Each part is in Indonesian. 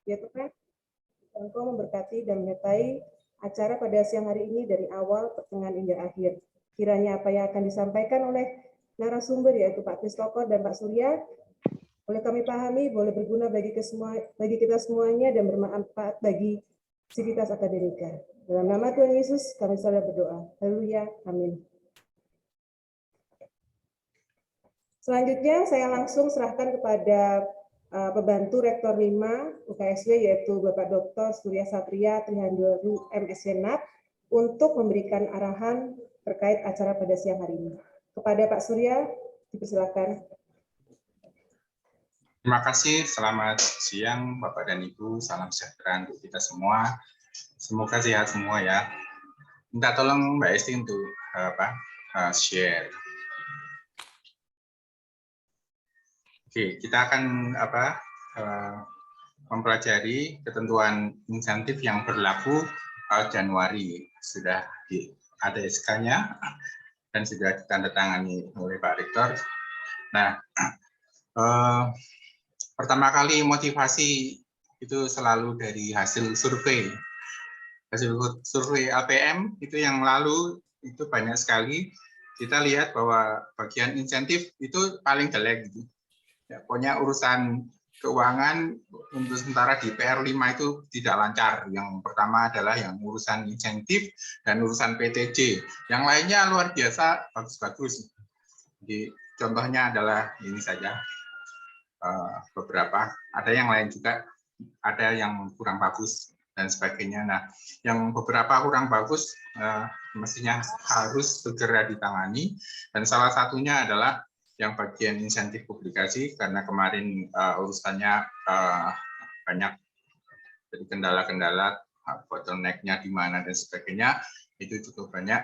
Ya Tuhan, Engkau memberkati dan menyertai acara pada siang hari ini dari awal, pertengahan hingga akhir. Kiranya apa yang akan disampaikan oleh narasumber yaitu Pak Kristoko dan Pak Surya boleh kami pahami, boleh berguna bagi kita semuanya dan bermanfaat bagi sivitas akademika. Dalam nama Tuhan Yesus kami saudara berdoa. Haleluya. Amin. Selanjutnya saya langsung serahkan kepada pembantu Rektor 5 UKSW yaitu Bapak Dr. Surya Satria Trihandoru MSc NAT untuk memberikan arahan terkait acara pada siang hari ini. Kepada Pak Surya, dipersilakan. Terima kasih, selamat siang Bapak dan Ibu, salam sejahtera untuk kita semua. Semoga sehat semua ya. Minta tolong Mbak Esti untuk share. Oke, kita akan mempelajari ketentuan insentif yang berlaku Januari. Sudah ada SK-nya dan sudah ditandatangani oleh Pak Rektor. Nah, pertama kali motivasi itu selalu dari hasil survei. Hasil survei APM itu yang lalu itu banyak sekali. Kita lihat bahwa bagian insentif itu paling jelek gitu. Ya, pokoknya urusan keuangan untuk sementara di PR5 itu tidak lancar. Yang pertama adalah yang urusan insentif dan urusan PTJ. Yang lainnya luar biasa bagus-bagus. Jadi contohnya adalah ini saja. Beberapa, ada yang lain juga, ada yang kurang bagus dan sebagainya. Nah, yang beberapa kurang bagus mestinya harus segera ditangani, dan salah satunya adalah yang bagian insentif publikasi, karena kemarin urusannya banyak jadi kendala-kendala, bottleneck-nya di mana dan sebagainya, itu cukup banyak.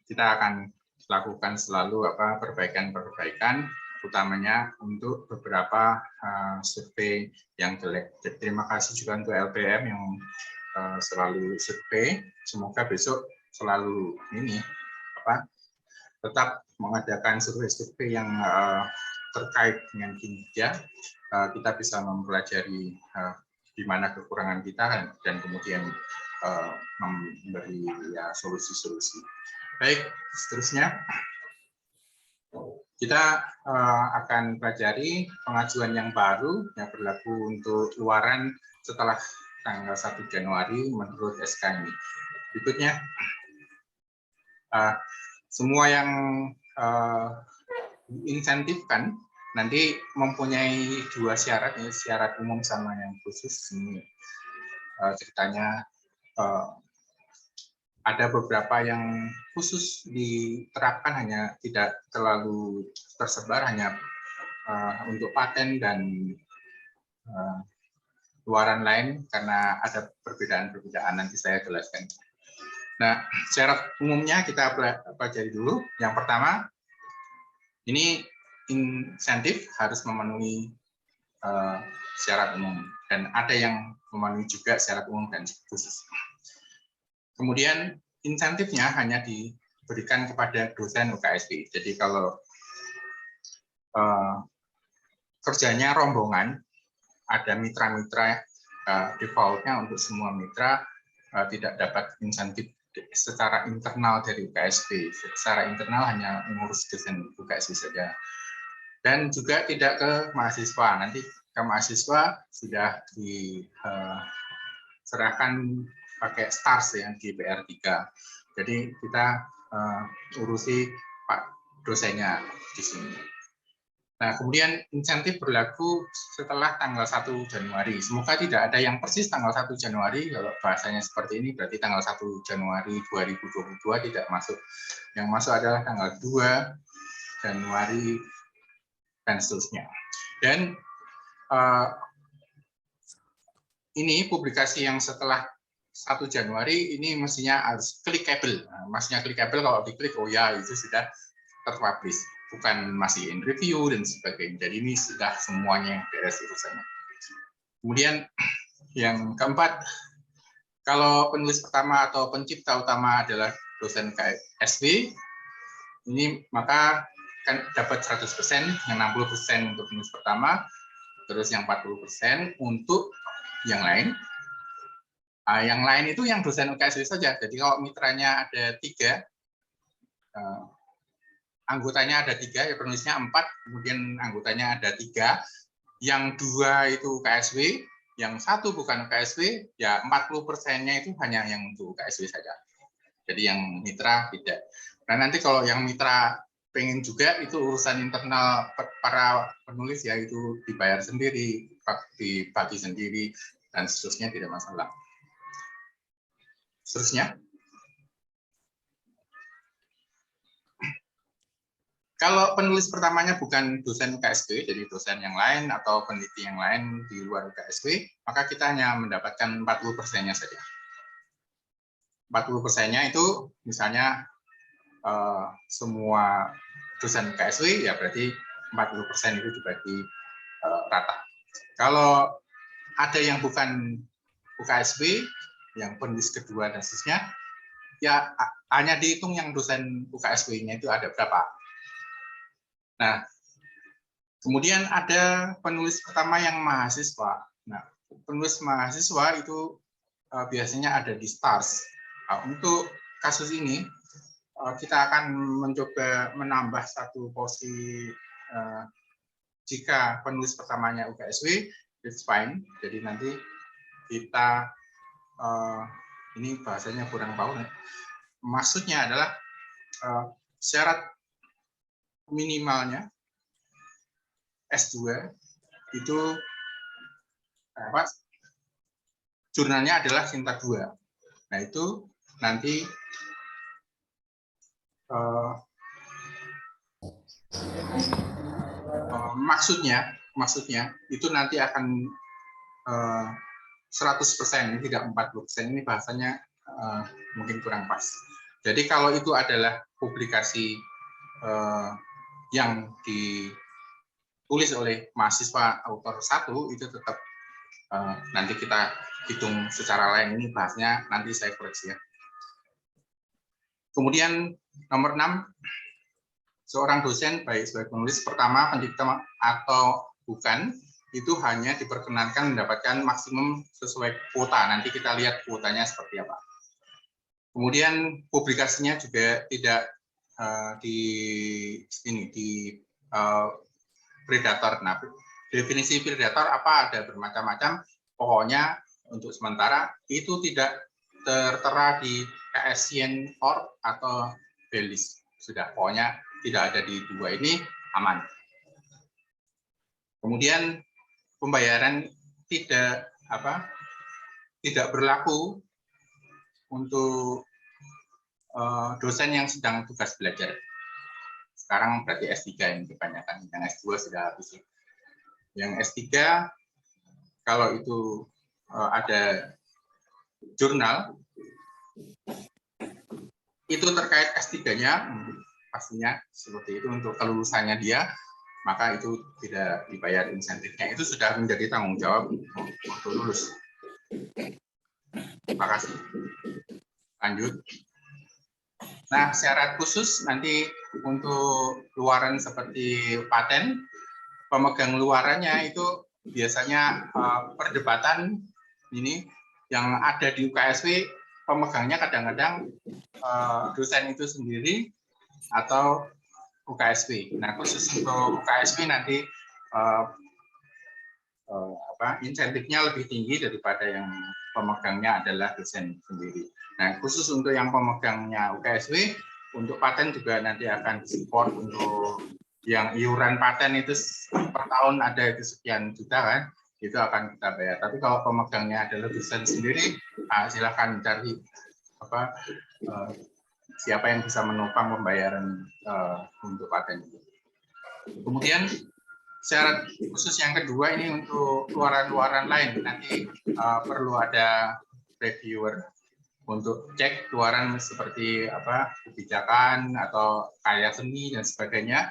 Kita akan lakukan selalu perbaikan-perbaikan, utamanya untuk beberapa survei yang jelek. Jadi, terima kasih juga untuk LPM yang selalu survei. Semoga besok selalu tetap mengadakan survei-survei yang terkait dengan kinerja. Kita bisa mempelajari di mana kekurangan kita dan kemudian memberi solusi-solusi. Baik, seterusnya kita akan pelajari pengajuan yang baru yang berlaku untuk luaran setelah tanggal 1 Januari menurut SK ini. Berikutnya, semua yang diinsentifkan nanti mempunyai dua syarat, syarat umum sama yang khusus. Ini ceritanya ada beberapa yang khusus diterapkan, hanya tidak terlalu tersebar, hanya untuk paten dan luaran lain, karena ada perbedaan-perbedaan, nanti saya jelaskan. Nah, syarat umumnya kita pelajari dulu. Yang pertama, ini insentif harus memenuhi syarat umum, dan ada yang memenuhi juga syarat umum dan khusus. Kemudian insentifnya hanya diberikan kepada dosen UKSW. Jadi kalau kerjanya rombongan, ada mitra-mitra, defaultnya untuk semua mitra tidak dapat insentif secara internal dari UKSW. Secara internal hanya mengurus dosen UKSW saja. Dan juga tidak ke mahasiswa. Nanti ke mahasiswa sudah diserahkan pakai STARS yang di PR3. Jadi kita urusi Pak dosennya di sini. Nah, kemudian insentif berlaku setelah tanggal 1 Januari. Semoga tidak ada yang persis tanggal 1 Januari. Kalau bahasanya seperti ini berarti tanggal 1 Januari 2022 tidak masuk. Yang masuk adalah tanggal 2 Januari dan seterusnya. Dan ini publikasi yang setelah 1 Januari ini mestinya harus clickable. Maksudnya clickable, kalau diklik, oh ya itu sudah terpublish, bukan masih in review dan sebagainya. Jadi ini sudah semuanya beres urusannya. Kemudian yang keempat, kalau penulis pertama atau pencipta utama adalah dosen KSW, ini maka kan dapat 100%, yang 60% untuk penulis pertama, terus yang 40% untuk yang lain. Yang lain itu yang dosen UKSW saja. Jadi kalau mitranya ada 3, anggotanya ada 3, ya penulisnya 4, kemudian anggotanya ada 3, yang 2 itu UKSW, yang 1 bukan UKSW, ya 40%-nya itu hanya yang untuk UKSW saja. Jadi yang mitra tidak. Nah nanti kalau yang mitra pengen juga, itu urusan internal para penulis, ya itu dibayar sendiri, dibagi sendiri, dan seterusnya, tidak masalah. Seterusnya. Kalau penulis pertamanya bukan dosen UKSW, jadi dosen yang lain atau peneliti yang lain di luar UKSW, maka kita hanya mendapatkan 40%-nya saja. 40%-nya itu misalnya semua dosen UKSW, ya berarti 40% itu dibagi rata. Kalau ada yang bukan UKSW, yang penulis kedua dan seterusnya, ya hanya dihitung yang dosen UKSW-nya itu ada berapa. Nah, kemudian ada penulis pertama yang mahasiswa. Nah, penulis mahasiswa itu biasanya ada di STARS. Untuk kasus ini, kita akan mencoba menambah satu posisi jika penulis pertamanya UKSW, it's fine. Jadi nanti kita, ini bahasanya kurang tahu. Maksudnya adalah syarat minimalnya S2 itu jurnalnya adalah Sinta 2. Nah itu nanti maksudnya itu nanti akan 100%, tidak 40%. Ini bahasanya mungkin kurang pas. Jadi kalau itu adalah publikasi yang ditulis oleh mahasiswa autor 1, itu tetap nanti kita hitung secara lain. Ini bahasnya nanti saya koreksi ya. Kemudian nomor 6, seorang dosen baik sebagai penulis pertama, peneliti atau bukan, itu hanya diperkenankan mendapatkan maksimum sesuai kuota. Nanti kita lihat kuotanya seperti apa. Kemudian publikasinya juga tidak di predator. Nah, definisi predator apa? Ada bermacam-macam. Pokoknya untuk sementara itu tidak tertera di ASEAN Org atau Belis. Sudah, pokoknya tidak ada di 2 ini, aman. Kemudian pembayaran tidak berlaku untuk dosen yang sedang tugas belajar. Sekarang berarti S3 yang kebanyakan, yang S2 sudah habis. Yang S3 kalau itu ada jurnal itu terkait S3-nya, pastinya seperti itu untuk kelulusannya dia, maka itu tidak dibayar insentifnya. Itu sudah menjadi tanggung jawab untuk lulus. Terima kasih. Lanjut. Nah, syarat khusus nanti untuk luaran seperti paten, pemegang luarannya itu biasanya perdebatan ini yang ada di UKSW, pemegangnya kadang-kadang dosen itu sendiri atau UKSW. Nah, khusus untuk UKSW nanti insentifnya lebih tinggi daripada yang pemegangnya adalah dosen sendiri. Nah, khusus untuk yang pemegangnya UKSW, untuk paten juga nanti akan support untuk yang iuran paten itu per tahun ada itu sekian juta kan, itu akan kita bayar. Tapi kalau pemegangnya adalah dosen sendiri, silakan cari siapa yang bisa menopang pembayaran untuk paten itu. Kemudian syarat khusus yang kedua ini untuk luaran-luaran lain, nanti perlu ada reviewer untuk cek luaran seperti kebijakan atau karya seni dan sebagainya.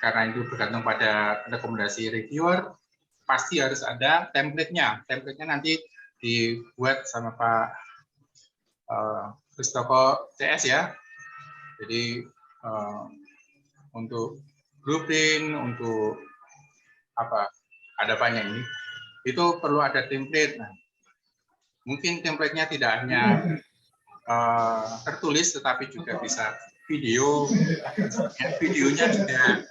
Karena itu bergantung pada rekomendasi reviewer, pasti harus ada template-nya. Template-nya nanti dibuat sama Pak Kristoko CS ya. Jadi untuk blueprint, untuk ada banyak ini. itu perlu ada template. Nah, mungkin template-nya tidak hanya tertulis, tetapi juga bisa video. Ya, videonya juga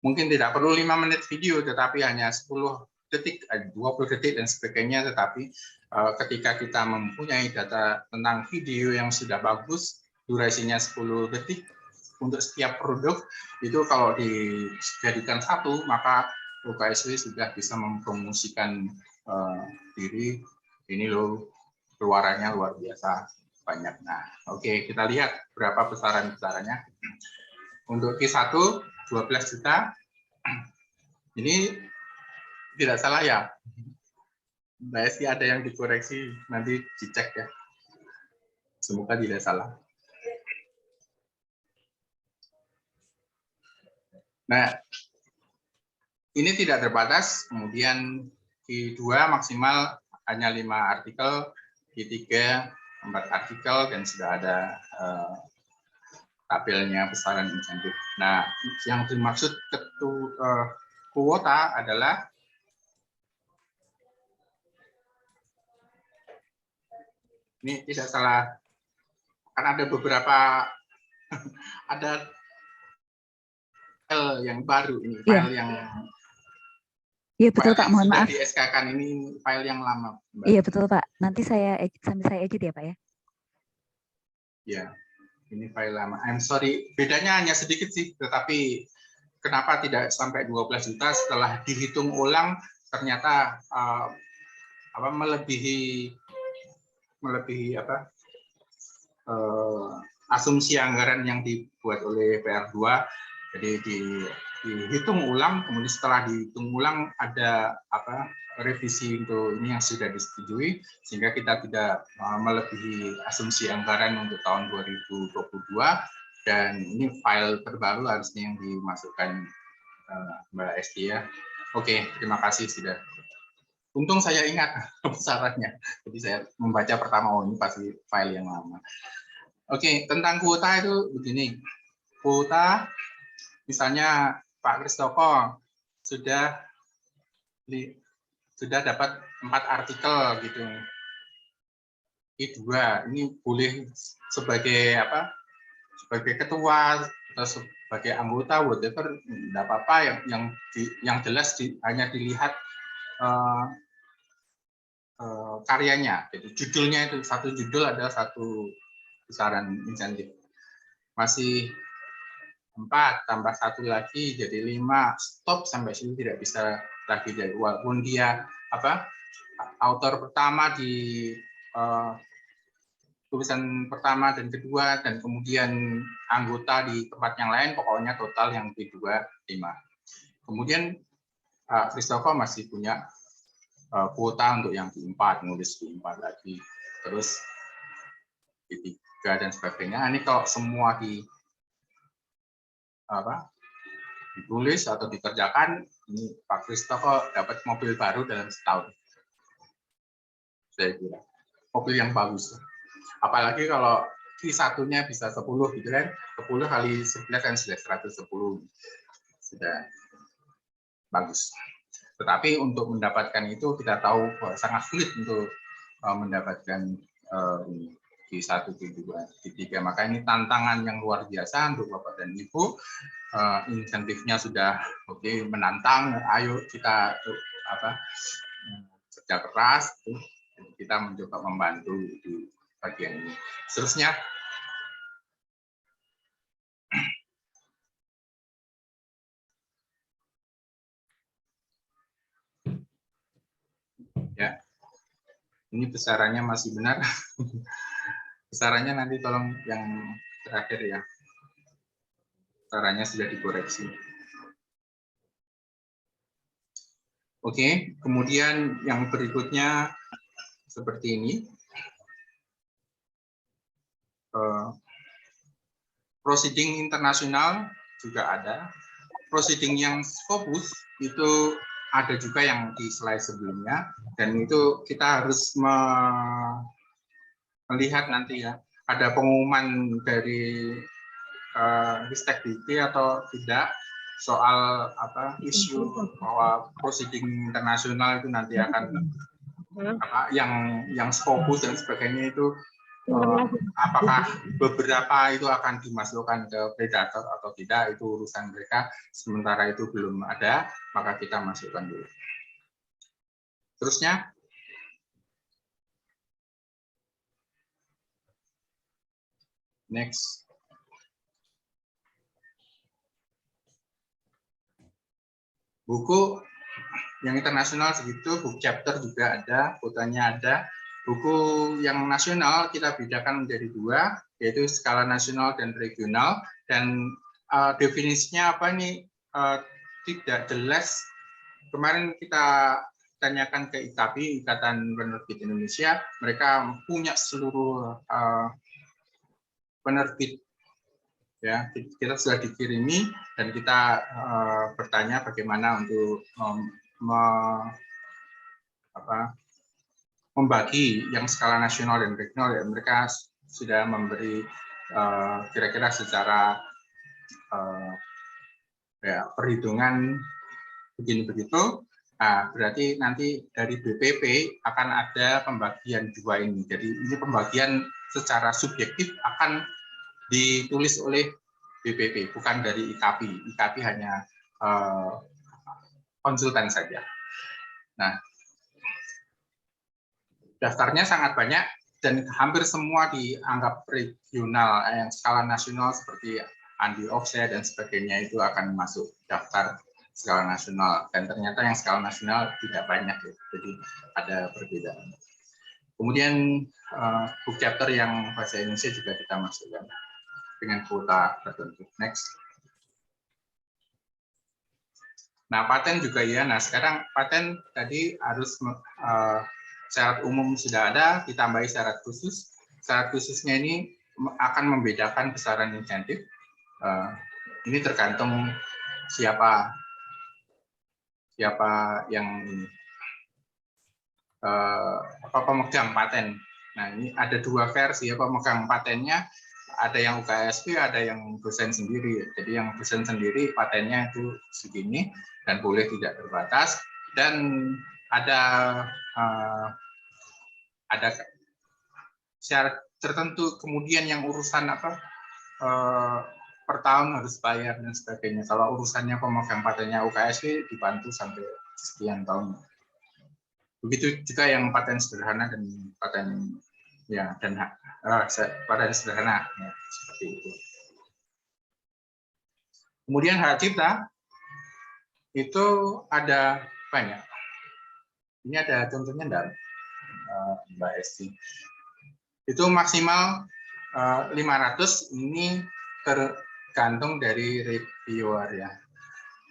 mungkin tidak perlu 5 menit video, tetapi hanya 10 detik, 20 detik, dan sebagainya. Tetapi ketika kita mempunyai data tentang video yang sudah bagus, durasinya 10 detik untuk setiap produk, itu kalau dijadikan satu, maka OKSW sudah bisa mempromosikan diri. Ini loh, keluarannya luar biasa banyak. Nah, oke, kita lihat berapa besaran-besarannya. Untuk Q1 12 juta. Ini tidak salah ya, Mbak Esti, ada yang dikoreksi, nanti dicek ya. Semoga tidak salah. Nah, ini tidak terbatas, kemudian Q2 maksimal hanya 5 artikel, Q3 4 artikel, dan sudah ada tabelnya besaran insentif. Nah, yang dimaksud kuota adalah ini tidak salah, karena ada beberapa ada file yang baru ini, file yang betul Pak, mohon maaf. Di SK-kan ini file yang lama, Mbak. Iya betul Pak, nanti sambil saya edit ya Pak ya. Ya, ini file lama. I'm sorry, bedanya hanya sedikit sih, tetapi kenapa tidak sampai 12 juta setelah dihitung ulang ternyata melebihi asumsi anggaran yang dibuat oleh PR2. Jadi dihitung ulang, kemudian setelah dihitung ulang ada revisi untuk ini yang sudah disetujui, sehingga kita tidak melebihi asumsi anggaran untuk tahun 2022. Dan ini file terbaru harusnya yang dimasukkan Mbak Esti ya. Oke, terima kasih sudah. Untung saya ingat besarannya, jadi saya membaca pertama, oh ini pasti file yang lama. Oke, tentang kuota itu begini. Kuota, misalnya Pak Kristoko sudah dapat 4 artikel gitu. I2 ini boleh sebagai sebagai ketua atau sebagai anggota whatever, tidak apa-apa, yang jelas hanya dilihat karyanya. Jadi judulnya itu, satu judul ada satu besaran insentif. Masih 4 tambah 1 lagi jadi 5, stop sampai sini, tidak bisa lagi. Jadi walaupun dia author pertama di tulisan pertama dan kedua, dan kemudian anggota di tempat yang lain, pokoknya total yang P2 5. Kemudian Kristoffer masih punya kuota untuk yang P4, nulis P4 lagi, terus P3 dan sebagainya. Ini kalau semua ditulis atau dikerjakan, ini Pak Kristoffer dapat mobil baru dalam setahun. Saya kira mobil yang bagus. Apalagi kalau Q1-nya bisa 10 gitu kan, 10 kali 11 kan sudah 110, sudah bagus. Tetapi untuk mendapatkan itu kita tahu sangat sulit untuk mendapatkan Q1, Q2, Q3. Maka ini tantangan yang luar biasa untuk Bapak dan Ibu. Insentifnya sudah menantang. Ayo kita kerja keras, kita mencoba membantu di bagian ini. Seterusnya, ya, ini besarannya masih benar. Besarannya nanti tolong yang terakhir ya. Besarannya sudah dikoreksi. Oke, kemudian yang berikutnya seperti ini. Proceeding internasional juga ada. Proceeding yang Scopus itu ada juga yang di slide sebelumnya, dan itu kita harus melihat nanti ya, ada pengumuman dari Ristek Dikti atau tidak. soal isu bahwa proceeding internasional itu nanti akan yang Scopus dan sebagainya itu apakah beberapa itu akan dimasukkan ke predator atau tidak, itu urusan mereka. Sementara itu belum ada, maka kita masukkan dulu. Terusnya, next. Buku yang internasional segitu, buku chapter juga ada, fotonya ada. Buku yang nasional kita bedakan menjadi dua, yaitu skala nasional dan regional. Dan definisinya apa ini tidak jelas. Kemarin kita tanyakan ke IKAPI, Ikatan Penerbit Indonesia, mereka punya seluruh penerbit. Ya, kita sudah dikirimi dan kita bertanya bagaimana untuk membagi yang skala nasional dan regional. Ya, mereka sudah memberi kira-kira secara perhitungan begini begitu. Nah, berarti nanti dari BPP akan ada pembagian dua ini. Jadi ini pembagian secara subjektif akan ditulis oleh BPP, bukan dari IKAPI. IKAPI hanya konsultan saja. Nah, daftarnya sangat banyak dan hampir semua dianggap regional. Yang skala nasional seperti Andi Offset dan sebagainya itu akan masuk daftar skala nasional. Dan ternyata yang skala nasional tidak banyak, ya. Jadi ada perbedaan. Kemudian book chapter yang bahasa Indonesia juga kita masukkan dengan kuota tertentu. Next. Nah, paten juga ya. Nah, sekarang paten tadi harus syarat umum sudah ada, ditambahi syarat khusus. Syarat khususnya ini akan membedakan besaran insentif. Ini tergantung siapa yang ini pemegang paten. Nah, ini ada dua versi ya pemegang patennya. Ada yang UKSP, ada yang dosen sendiri. Jadi yang dosen sendiri patennya itu segini dan boleh tidak terbatas. Dan ada syarat tertentu. Kemudian yang urusan per tahun harus bayar dan sebagainya. Kalau urusannya pemegang patennya UKSP dibantu sampai sekian tahun. Begitu juga yang paten sederhana dan paten paten sederhana ya, seperti itu. Kemudian hak cipta itu ada banyak. Ini ada contohnya enggak, Mbak Esti? Itu maksimal 500, ini tergantung dari reviewer ya.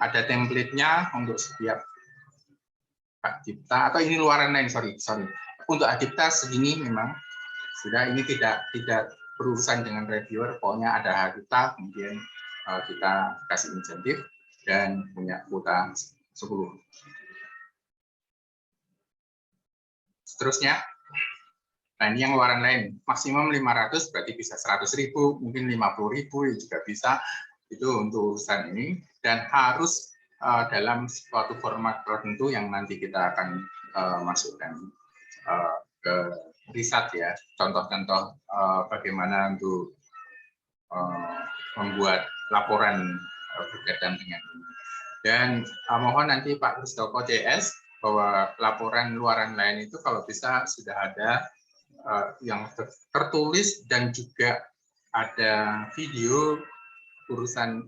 Ada template-nya untuk setiap hak cipta, atau ini luaran lain, sorry. Untuk hak cipta segini memang sudah, ini tidak berurusan dengan reviewer, pokoknya ada hak cipta, kemudian kita kasih insentif dan punya kuota 10. Seterusnya, nah ini yang luaran lain, maksimum 500 berarti bisa 100.000, mungkin 50.000 juga bisa, itu untuk urusan ini, dan harus dalam suatu format tertentu yang nanti kita akan masukkan ke riset ya, contoh-contoh bagaimana untuk membuat laporan berkaitan dengan ini. Dan mohon nanti Pak Kristoko CS bahwa laporan luaran lain itu kalau bisa sudah ada yang tertulis dan juga ada video urusan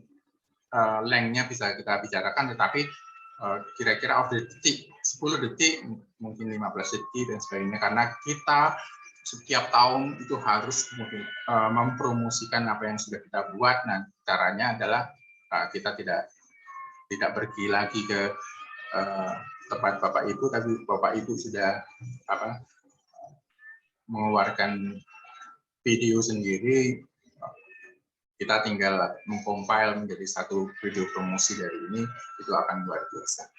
lengthnya bisa kita bicarakan, tetapi kira-kira of the detik, 10 detik, mungkin 15 detik dan sebagainya, karena kita setiap tahun itu harus mempromosikan apa yang sudah kita buat. Nah, caranya adalah kita tidak pergi lagi ke tempat Bapak Ibu, tapi Bapak Ibu sudah mengeluarkan video sendiri. Kita tinggal mengcompile menjadi satu video promosi dari ini, itu akan luar biasa.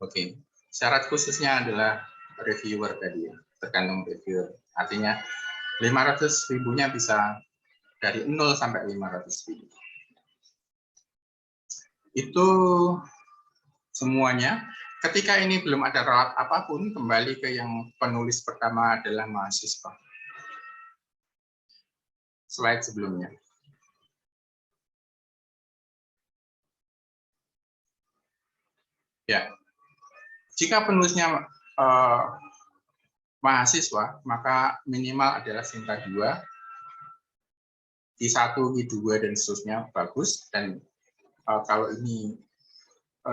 Oke, syarat khususnya adalah reviewer tadi, tergantung reviewer. Artinya 500.000-nya bisa dari 0 sampai 500.000. Itu semuanya. Ketika ini belum ada ralat apapun, kembali ke yang penulis pertama adalah mahasiswa. Slide sebelumnya. Ya, jika penulisnya mahasiswa, maka minimal adalah Sinta 2, I1, I2, dan seterusnya bagus. Dan kalau ini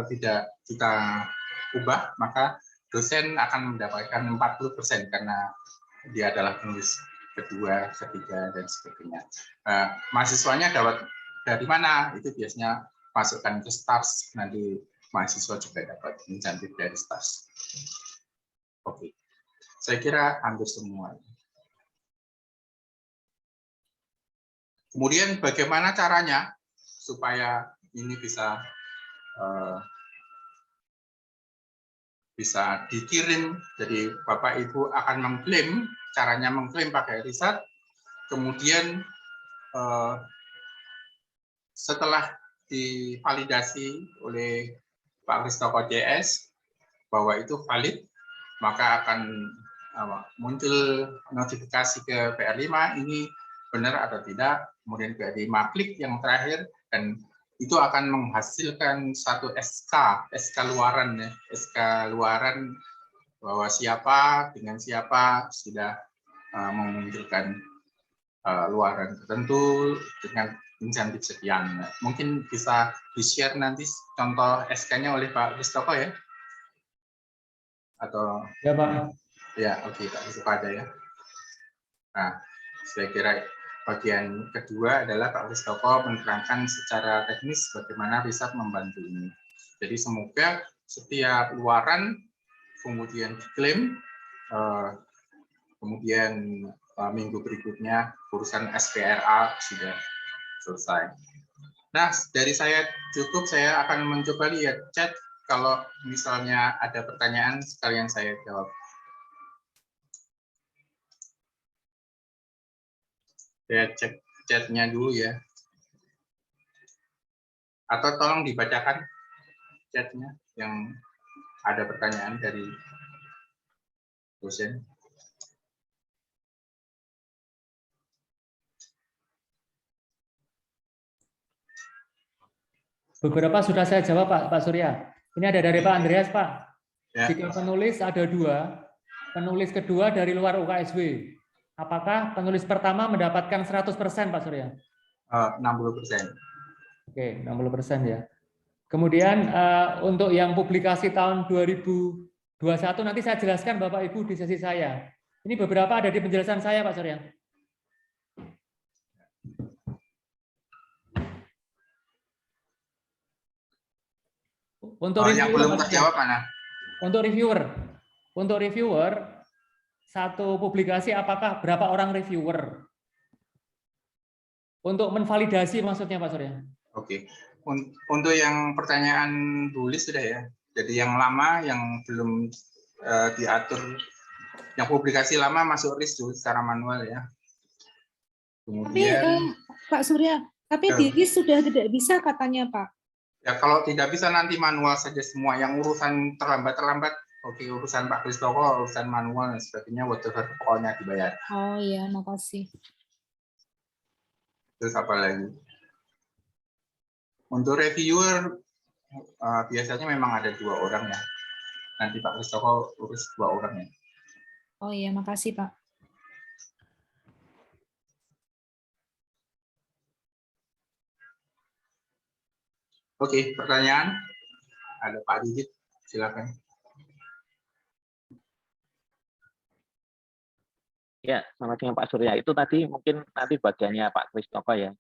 tidak kita ubah, maka dosen akan mendapatkan 40% karena dia adalah penulis kedua, ketiga, dan sebagainya. Mahasiswanya dapat dari mana? Itu biasanya masukkan ke STARS, nanti mahasiswa juga dapat insentif dari STARS. Oke, saya kira hampir semua. Kemudian bagaimana caranya supaya ini bisa dikirim? Jadi Bapak Ibu akan mengklaim, caranya mengklaim pakai riset. Kemudian setelah divalidasi oleh Pak Kristoko JS bahwa itu valid, maka akan muncul notifikasi ke PR5 ini benar atau tidak, kemudian PR5 klik yang terakhir, dan itu akan menghasilkan satu SK luaran, ya, SK luaran bahwa siapa dengan siapa sudah memunculkan luaran tertentu dengan insentif sekian. Mungkin bisa di-share nanti contoh SK-nya oleh Pak Kristoko ya? Atau ya Pak? Ya, oke, Pak Kristoko ada ya. Nah, saya kira bagian kedua adalah Pak Kristoko menerangkan secara teknis bagaimana riset membantu ini. Jadi semoga setiap luaran kemudian diklaim, kemudian minggu berikutnya urusan SPRA sudah selesai. Nah, dari saya cukup, saya akan mencoba lihat chat. Kalau misalnya ada pertanyaan, sekalian saya jawab. Saya cek chatnya dulu ya. Atau tolong dibacakan chatnya yang ada pertanyaan dari dosen. Beberapa sudah saya jawab Pak Surya. Ini ada dari Pak Andreas Pak. Ya. Jika penulis ada 2, penulis kedua dari luar UKSW, apakah penulis pertama mendapatkan 100% Pak Surya? 60%. Oke, 60% ya. Kemudian untuk yang publikasi tahun 2021 nanti saya jelaskan Bapak Ibu di sesi saya. Ini beberapa ada di penjelasan saya Pak Surya. Untuk yang belum terjawab mana? Untuk reviewer, satu publikasi apakah berapa orang reviewer? Untuk menvalidasi maksudnya Pak Surya. Oke. Untuk yang pertanyaan tulis sudah ya. Jadi yang lama yang belum diatur, yang publikasi lama masuk RIS dulu secara manual ya. Kemudian, tapi Pak Surya, tapi di RIS sudah tidak bisa katanya Pak. Ya kalau tidak bisa nanti manual saja semua. Yang urusan terlambat, oke, urusan Pak Kristoko, urusan manual dan sebagainya, whatever, pokoknya dibayar. Oh iya, makasih. Terus apa lagi? Untuk reviewer, biasanya memang ada 2 orang ya. Nanti Pak Kristoko urus 2 orang ya. Oh iya, makasih Pak. Oke, pertanyaan? Ada Pak Didit, silakan. Ya, selamat siang Pak Surya. Itu tadi mungkin nanti bagiannya Pak Kristoko ya.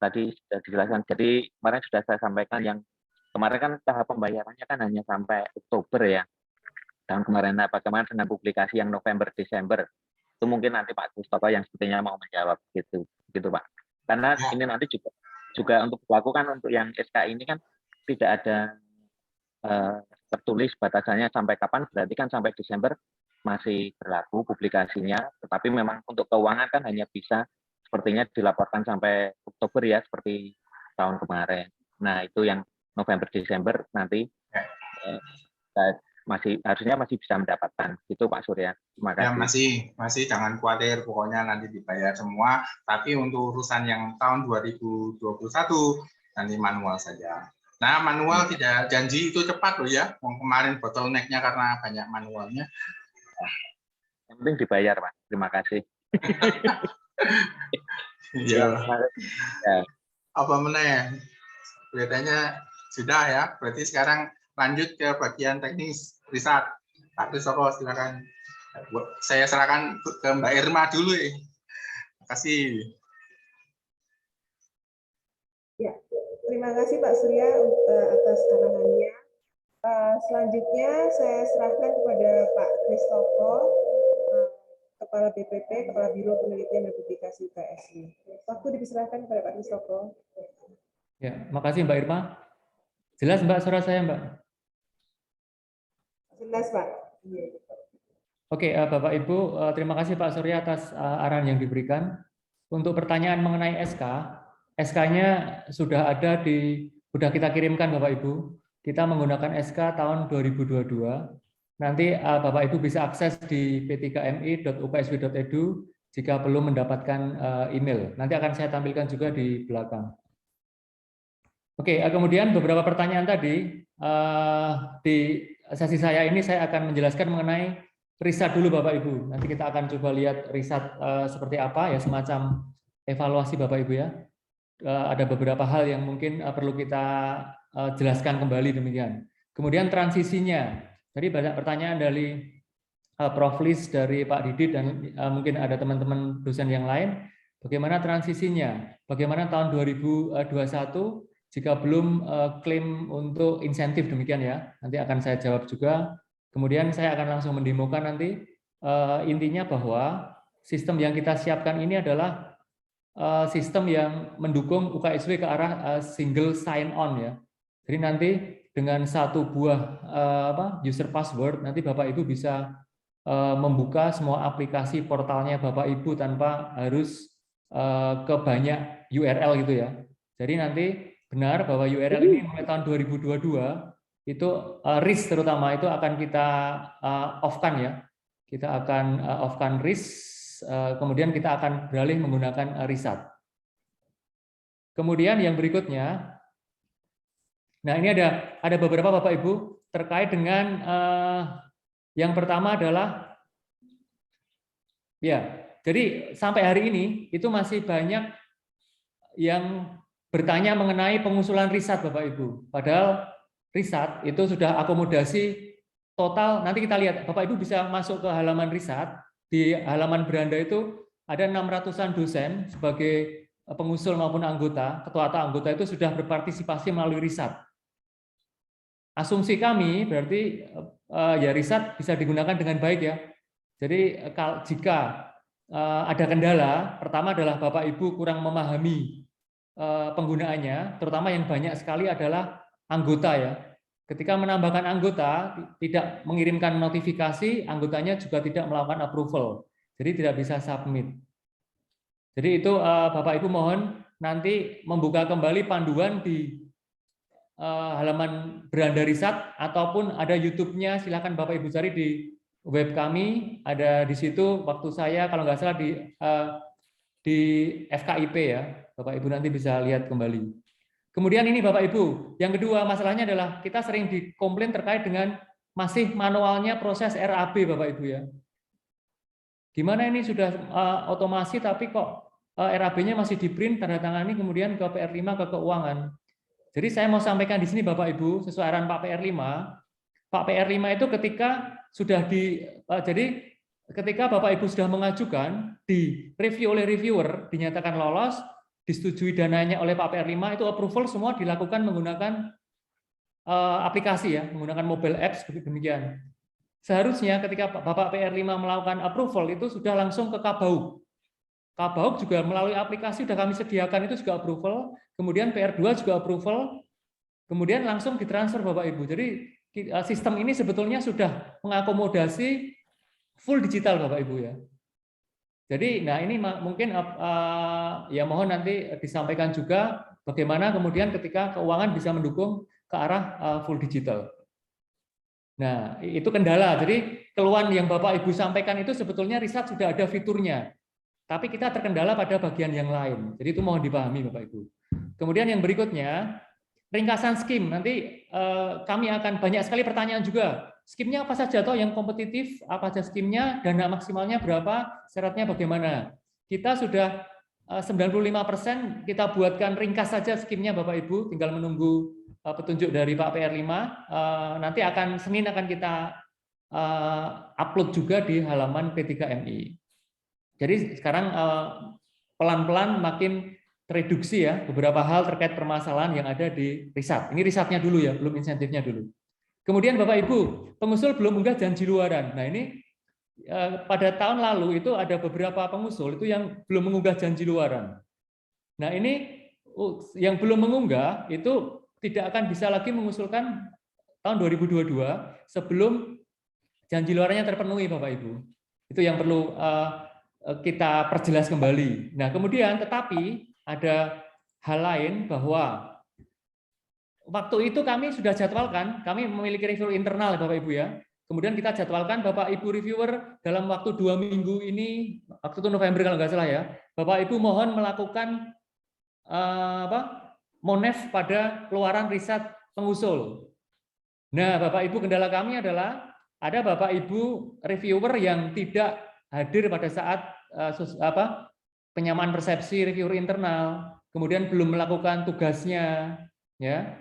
Tadi sudah dijelaskan. Jadi kemarin sudah saya sampaikan yang kemarin kan tahap pembayarannya kan hanya sampai Oktober ya. Tahun kemarin. Nah, bagaimana dengan publikasi yang November, Desember? Itu mungkin nanti Pak Kristoko yang sepertinya mau menjawab gitu Pak. Karena ini nanti juga untuk dilakukan untuk yang SK ini kan tidak ada tertulis batasannya sampai kapan, berarti kan sampai Desember masih berlaku publikasinya, tetapi memang untuk keuangan kan hanya bisa sepertinya dilaporkan sampai Oktober ya, seperti tahun kemarin. Nah, itu yang November Desember nanti Ya. harusnya masih bisa mendapatkan. Itu Pak Surya. Terima Ya, kasih. masih jangan khawatir, pokoknya nanti dibayar semua. Tapi untuk urusan yang tahun 2021 nanti manual saja. Nah, manual tidak janji itu cepat loh ya. Kemarin bottleneck-nya karena banyak manualnya. Yang penting dibayar, Pak. Terima kasih. Ya. Ya. Apa meneh? Kelihatannya sudah ya. Berarti sekarang lanjut ke bagian teknis riset. Pak Kristoko, silakan. Saya serahkan ke Mbak Irma dulu. Terima kasih. Ya, terima kasih Pak Surya atas arahannya. Selanjutnya saya serahkan kepada Pak Kristoko, Kepala BPP, Kepala Biro Penelitian dan Publikasi UKSI. Waktu dipersilakan kepada Pak Kristoko. Ya, makasih Mbak Irma. Jelas Mbak suara saya Mbak? Jelas Pak. Oke, Bapak Ibu, terima kasih Pak Surya atas arahan yang diberikan. Untuk pertanyaan mengenai SK, SK-nya sudah ada sudah kita kirimkan Bapak Ibu. Kita menggunakan SK tahun 2022. Nanti Bapak Ibu bisa akses di p3mi.upsw.edu jika belum mendapatkan email. Nanti akan saya tampilkan juga di belakang. Oke, kemudian beberapa pertanyaan tadi di sesi saya ini saya akan menjelaskan mengenai riset dulu Bapak Ibu. Nanti kita akan coba lihat riset seperti apa ya, semacam evaluasi Bapak Ibu ya. Ada beberapa hal yang mungkin perlu kita jelaskan kembali demikian. Kemudian transisinya. Tadi banyak pertanyaan dari Prof. Lis, dari Pak Didit, dan mungkin ada teman-teman dosen yang lain. Bagaimana transisinya? Bagaimana tahun 2021 jika belum klaim untuk insentif demikian ya. Nanti akan saya jawab juga. Kemudian saya akan langsung mendemokan nanti. Intinya bahwa sistem yang kita siapkan ini adalah sistem yang mendukung UKSW ke arah single sign on ya. Jadi nanti dengan satu buah user password nanti Bapak Ibu bisa membuka semua aplikasi portalnya Bapak Ibu tanpa harus ke banyak URL gitu ya. Jadi nanti benar bahwa URL ini mulai tahun 2022 itu RIS terutama itu akan kita off-kan ya. Kita akan off-kan RIS, kemudian kita akan beralih menggunakan riset. Kemudian yang berikutnya, nah ini ada beberapa Bapak Ibu terkait dengan yang pertama adalah ya, jadi sampai hari ini itu masih banyak yang bertanya mengenai pengusulan riset Bapak Ibu. Padahal riset itu sudah akomodasi total, nanti kita lihat Bapak Ibu bisa masuk ke halaman riset, di halaman beranda itu ada 600-an dosen sebagai pengusul maupun anggota, ketua atau anggota itu sudah berpartisipasi melalui riset. Asumsi kami berarti ya riset bisa digunakan dengan baik ya. Jadi jika ada kendala, pertama adalah Bapak Ibu kurang memahami penggunaannya, terutama yang banyak sekali adalah anggota ya. Ketika menambahkan anggota, tidak mengirimkan notifikasi, anggotanya juga tidak melakukan approval. Jadi tidak bisa submit. Jadi itu Bapak Ibu mohon nanti membuka kembali panduan di halaman beranda riset ataupun ada YouTube-nya, silakan Bapak Ibu cari di web kami, ada di situ waktu saya kalau nggak salah di FKIP ya. Bapak Ibu nanti bisa lihat kembali. Kemudian ini Bapak Ibu, yang kedua masalahnya adalah kita sering dikomplain terkait dengan masih manualnya proses RAB Bapak Ibu ya. Gimana ini sudah otomasi tapi kok RAB-nya masih di print, tanda tangani kemudian ke PR5 ke keuangan. Jadi saya mau sampaikan di sini Bapak Ibu, sesuai arahan Pak PR5. Pak PR5 itu ketika sudah jadi ketika Bapak Ibu sudah mengajukan, di review oleh reviewer, dinyatakan lolos, disetujui dananya oleh Pak PR5, itu approval semua dilakukan menggunakan aplikasi ya, menggunakan mobile apps demikian. Seharusnya ketika Bapak PR5 melakukan approval itu sudah langsung ke Kabauk. Kabauk juga melalui aplikasi sudah kami sediakan itu juga approval, kemudian PR2 juga approval, kemudian langsung ditransfer Bapak Ibu. Jadi sistem ini sebetulnya sudah mengakomodasi full digital Bapak Ibu ya. Jadi, nah ini mungkin ya mohon nanti disampaikan juga bagaimana kemudian ketika keuangan bisa mendukung ke arah full digital. Nah, itu kendala. Jadi keluhan yang Bapak Ibu sampaikan itu sebetulnya riset sudah ada fiturnya. Tapi kita terkendala pada bagian yang lain. Jadi itu mohon dipahami Bapak Ibu. Kemudian yang berikutnya, ringkasan skim. Nanti kami akan banyak sekali pertanyaan juga. Skimnya apa saja toh yang kompetitif, apa saja skimnya, dana maksimalnya berapa, syaratnya bagaimana. Kita sudah 95% kita buatkan ringkas saja skimnya Bapak Ibu, tinggal menunggu petunjuk dari Pak PR5. Nanti Senin akan kita upload juga di halaman P3MI. Jadi sekarang pelan-pelan makin tereduksi ya beberapa hal terkait permasalahan yang ada di riset. Ini risetnya dulu ya, belum insentifnya dulu. Kemudian Bapak Ibu, pengusul belum unggah janji luaran. Nah ini pada tahun lalu itu ada beberapa pengusul itu yang belum mengunggah janji luaran. Nah ini yang belum mengunggah itu tidak akan bisa lagi mengusulkan tahun 2022 sebelum janji luarannya terpenuhi Bapak Ibu. Itu yang perlu kita perjelas kembali. Nah kemudian tetapi ada hal lain bahwa waktu itu kami sudah jadwalkan, kami memiliki reviewer internal Bapak Ibu ya. Kemudian kita jadwalkan Bapak Ibu reviewer dalam waktu 2 minggu ini, waktu itu November kalau nggak salah ya, Bapak Ibu mohon melakukan monef pada keluaran riset pengusul. Nah Bapak Ibu kendala kami adalah ada Bapak Ibu reviewer yang tidak hadir pada saat penyamaan persepsi reviewer internal, kemudian belum melakukan tugasnya, ya.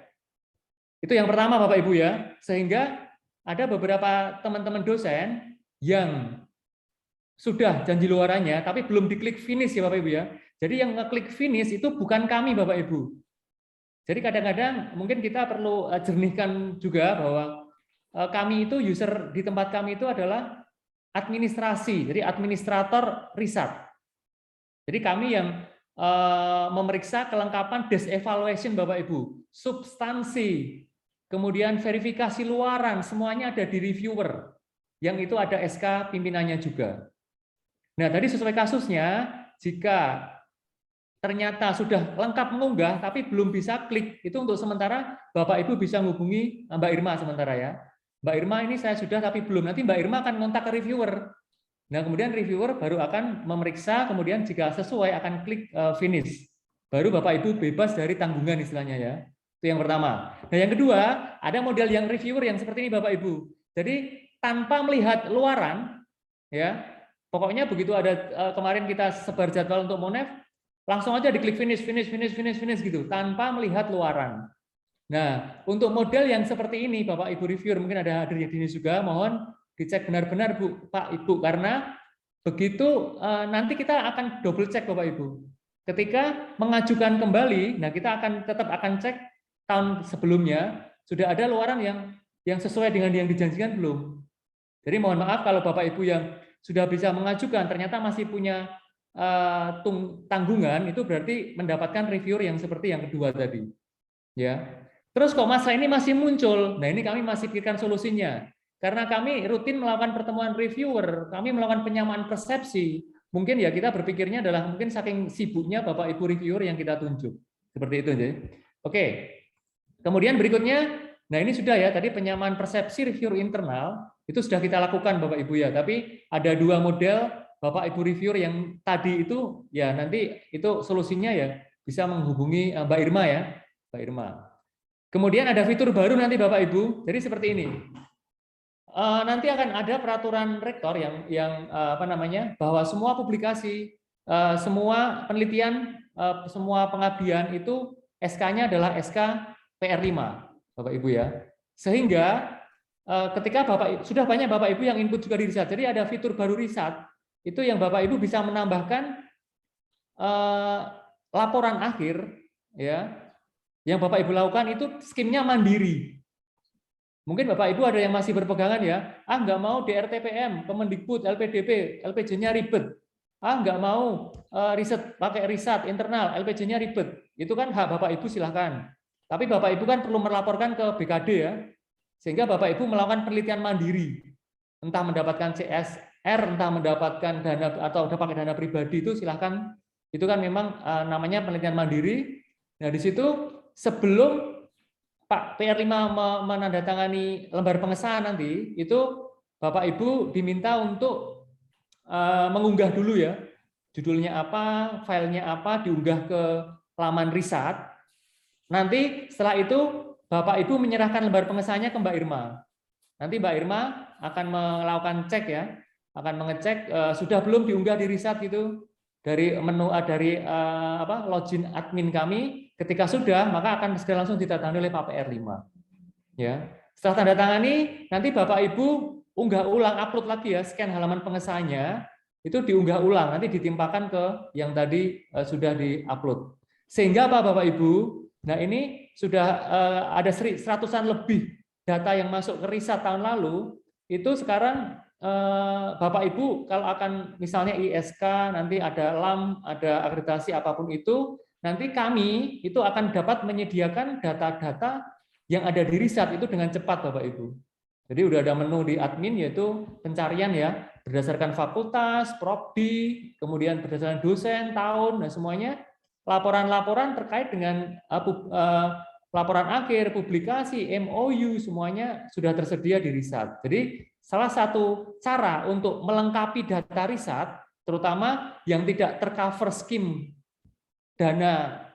Itu yang pertama Bapak Ibu ya, sehingga ada beberapa teman-teman dosen yang sudah janji luarannya, tapi belum diklik finish ya Bapak Ibu ya. Jadi yang ngeklik finish itu bukan kami Bapak Ibu. Jadi kadang-kadang mungkin kita perlu jernihkan juga bahwa kami itu user di tempat kami itu adalah administrasi, jadi administrator riset. Jadi kami yang memeriksa kelengkapan desk evaluation Bapak Ibu, substansi, kemudian verifikasi luaran, semuanya ada di reviewer, yang itu ada SK pimpinannya juga. Nah, tadi sesuai kasusnya, jika ternyata sudah lengkap mengunggah, tapi belum bisa klik, itu untuk sementara Bapak Ibu bisa menghubungi Mbak Irma sementara ya. Mbak Irma ini saya sudah tapi belum, nanti Mbak Irma akan kontak ke reviewer. Nah, kemudian reviewer baru akan memeriksa, kemudian jika sesuai akan klik finish. Baru Bapak Ibu bebas dari tanggungan istilahnya ya. Itu yang pertama. Nah, yang kedua, ada model yang reviewer yang seperti ini Bapak Ibu. Jadi tanpa melihat luaran, ya, pokoknya begitu ada kemarin kita sebar jadwal untuk monef, langsung aja diklik finish gitu, tanpa melihat luaran. Nah, untuk model yang seperti ini, Bapak Ibu reviewer mungkin ada hadir di sini juga, mohon dicek benar-benar Bu, Pak Ibu, karena begitu nanti kita akan double cek Bapak Ibu. Ketika mengajukan kembali, nah kita tetap akan cek tahun sebelumnya sudah ada luaran yang sesuai dengan yang dijanjikan belum. Jadi mohon maaf kalau Bapak Ibu yang sudah bisa mengajukan ternyata masih punya tanggungan, itu berarti mendapatkan reviewer yang seperti yang kedua tadi. Ya. Terus kok masalah ini masih muncul. Nah, ini kami masih pikirkan solusinya. Karena kami rutin melakukan pertemuan reviewer, kami melakukan penyamaan persepsi. Mungkin ya kita berpikirnya adalah mungkin saking sibuknya Bapak Ibu reviewer yang kita tunjuk. Seperti itu. Jadi. Oke. Kemudian berikutnya, nah ini sudah ya, tadi penyamaan persepsi reviewer internal, itu sudah kita lakukan Bapak Ibu ya. Tapi ada 2 model Bapak Ibu reviewer yang tadi itu, ya nanti itu solusinya ya bisa menghubungi Mbak Irma ya. Mbak Irma. Kemudian ada fitur baru nanti Bapak Ibu, jadi seperti ini. Nanti akan ada peraturan rektor yang bahwa semua publikasi, semua penelitian, semua pengabdian itu SK-nya adalah SK PR5, Bapak Ibu ya. Sehingga ketika sudah banyak Bapak Ibu yang input juga di riset, jadi ada fitur baru riset, itu yang Bapak Ibu bisa menambahkan laporan akhir, ya, yang Bapak Ibu lakukan itu skimnya mandiri. Mungkin Bapak Ibu ada yang masih berpegangan ya, nggak mau DRTPM, Kemendikbud, LPDP, LPJ-nya ribet. Nggak mau riset pakai riset internal, LPJ-nya ribet. Itu kan hak Bapak Ibu silahkan. Tapi Bapak Ibu kan perlu melaporkan ke BKD ya, sehingga Bapak Ibu melakukan penelitian mandiri, entah mendapatkan CSR, entah mendapatkan dana atau pakai dana pribadi itu silahkan. Itu kan memang namanya penelitian mandiri. Nah di situ sebelum Pak PR5 menandatangani lembar pengesahan nanti, itu Bapak Ibu diminta untuk mengunggah dulu ya. Judulnya apa, filenya apa, diunggah ke laman riset. Nanti setelah itu Bapak Ibu menyerahkan lembar pengesahannya ke Mbak Irma. Nanti Mbak Irma akan melakukan cek ya, akan mengecek sudah belum diunggah di riset gitu dari menu dari login admin kami. Ketika sudah, maka akan segera langsung ditandatangani oleh Pak PR5. Ya. Setelah tanda tangani, nanti Bapak Ibu unggah ulang, upload lagi ya, scan halaman pengesahannya, itu diunggah ulang, nanti ditimpakan ke yang tadi sudah diupload. Sehingga apa Bapak Ibu? Nah ini sudah ada seratusan lebih data yang masuk ke riset tahun lalu, itu sekarang Bapak Ibu kalau akan misalnya ISK, nanti ada LAM, ada akreditasi apapun itu, nanti kami itu akan dapat menyediakan data-data yang ada di riset itu dengan cepat Bapak Ibu. Jadi udah ada menu di admin yaitu pencarian ya, berdasarkan fakultas, prodi, kemudian berdasarkan dosen, tahun, dan semuanya laporan-laporan terkait dengan laporan akhir, publikasi, MOU, semuanya sudah tersedia di riset. Jadi salah satu cara untuk melengkapi data riset, terutama yang tidak tercover skim dana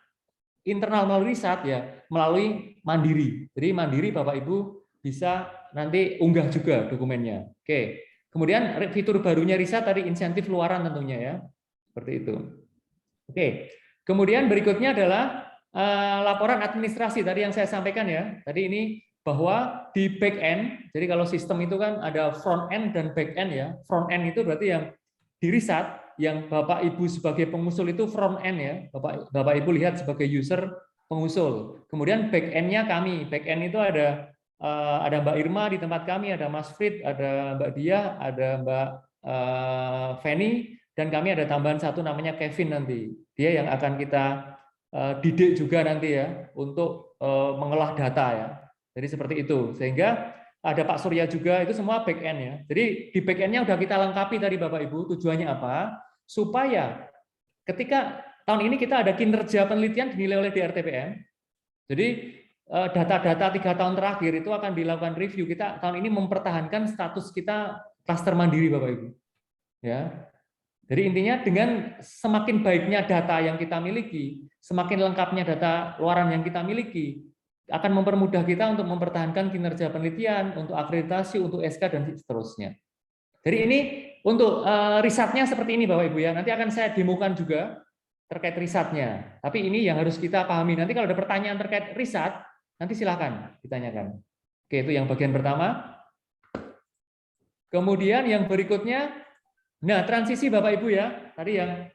internal melalui riset ya, melalui Mandiri. Jadi Mandiri Bapak Ibu bisa nanti unggah juga dokumennya. Oke. Kemudian fitur barunya riset tadi insentif luaran tentunya ya. Seperti itu. Oke. Kemudian berikutnya adalah laporan administrasi tadi yang saya sampaikan ya. Tadi ini bahwa di back end, jadi kalau sistem itu kan ada front end dan back end ya. Front end itu berarti yang di riset, yang Bapak Ibu sebagai pengusul itu front end ya. Bapak Ibu lihat sebagai user pengusul. Kemudian back end-nya kami. Back end itu ada Mbak Irma di tempat kami, ada Mas Frit, ada Mbak Dia, ada Mbak Feni, dan kami ada tambahan satu namanya Kevin nanti. Dia yang akan kita didik juga nanti ya untuk mengolah data ya. Jadi seperti itu. Sehingga ada Pak Surya juga, itu semua back end ya. Jadi di back end-nya udah kita lengkapi tadi Bapak Ibu. Tujuannya apa? Supaya ketika tahun ini kita ada kinerja penelitian dinilai oleh DRTPM. Jadi data-data 3 tahun terakhir itu akan dilakukan review. Kita tahun ini mempertahankan status kita klaster mandiri Bapak Ibu. Ya. Jadi intinya dengan semakin baiknya data yang kita miliki, semakin lengkapnya data luaran yang kita miliki, akan mempermudah kita untuk mempertahankan kinerja penelitian, untuk akreditasi, untuk SK, dan seterusnya. Jadi ini untuk risetnya seperti ini Bapak Ibu ya. Nanti akan saya demokan juga terkait risetnya. Tapi ini yang harus kita pahami. Nanti kalau ada pertanyaan terkait riset, nanti silakan ditanyakan. Oke, itu yang bagian pertama. Kemudian yang berikutnya, nah transisi Bapak Ibu ya. Tadi yang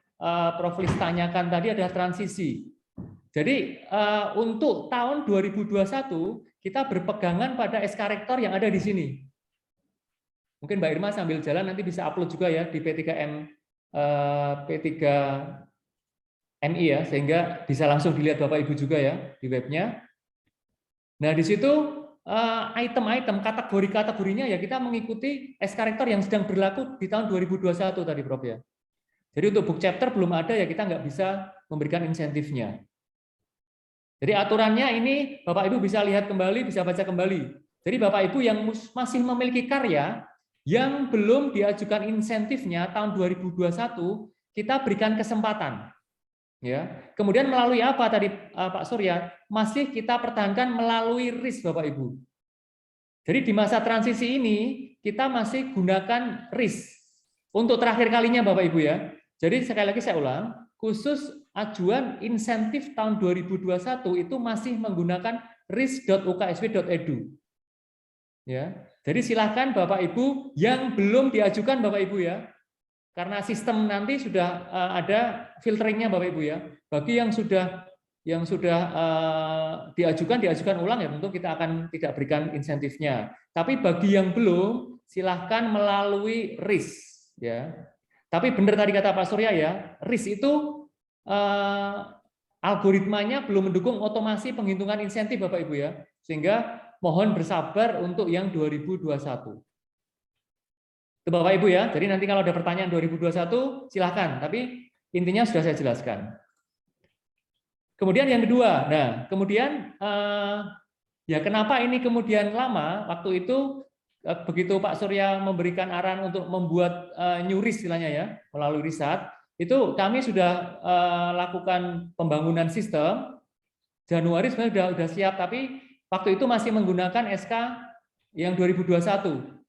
Prof. Lis tanyakan tadi adalah transisi. Jadi untuk tahun 2021 kita berpegangan pada SK Rektor yang ada di sini. Mungkin Mbak Irma sambil jalan nanti bisa upload juga ya di P3MI ya, sehingga bisa langsung dilihat Bapak Ibu juga ya di webnya. Nah di situ item-item kategori-kategorinya ya kita mengikuti SK Rektor yang sedang berlaku di tahun 2021 tadi Prof ya. Jadi untuk book chapter belum ada ya kita nggak bisa memberikan insentifnya. Jadi aturannya ini Bapak Ibu bisa lihat kembali, bisa baca kembali. Jadi Bapak Ibu yang masih memiliki karya yang belum diajukan insentifnya tahun 2021, kita berikan kesempatan. Ya. Kemudian melalui apa tadi Pak Surya? Masih kita pertahankan melalui RIS Bapak Ibu. Jadi di masa transisi ini kita masih gunakan RIS untuk terakhir kalinya Bapak Ibu ya. Jadi sekali lagi saya ulang, khusus ajuan insentif tahun 2021 itu masih menggunakan ris.uksw.edu. Ya. Jadi silakan Bapak Ibu yang belum diajukan Bapak Ibu ya. Karena sistem nanti sudah ada filteringnya Bapak Ibu ya. Bagi yang sudah diajukan ulang ya tentu kita akan tidak berikan insentifnya. Tapi bagi yang belum silahkan melalui RIS ya. Tapi benar tadi kata Pak Surya ya, RIS itu algoritmanya belum mendukung otomasi penghitungan insentif Bapak Ibu ya. Sehingga mohon bersabar untuk yang 2021. Itu Bapak Ibu ya. Jadi nanti kalau ada pertanyaan 2021 silakan, tapi intinya sudah saya jelaskan. Kemudian yang kedua, nah kemudian Ya, kenapa ini kemudian lama? Waktu itu begitu Pak Surya memberikan arahan untuk membuat nyuris istilahnya ya, melalui riset, itu kami sudah lakukan pembangunan sistem. Januari sebenarnya sudah siap, tapi waktu itu masih menggunakan SK yang 2021.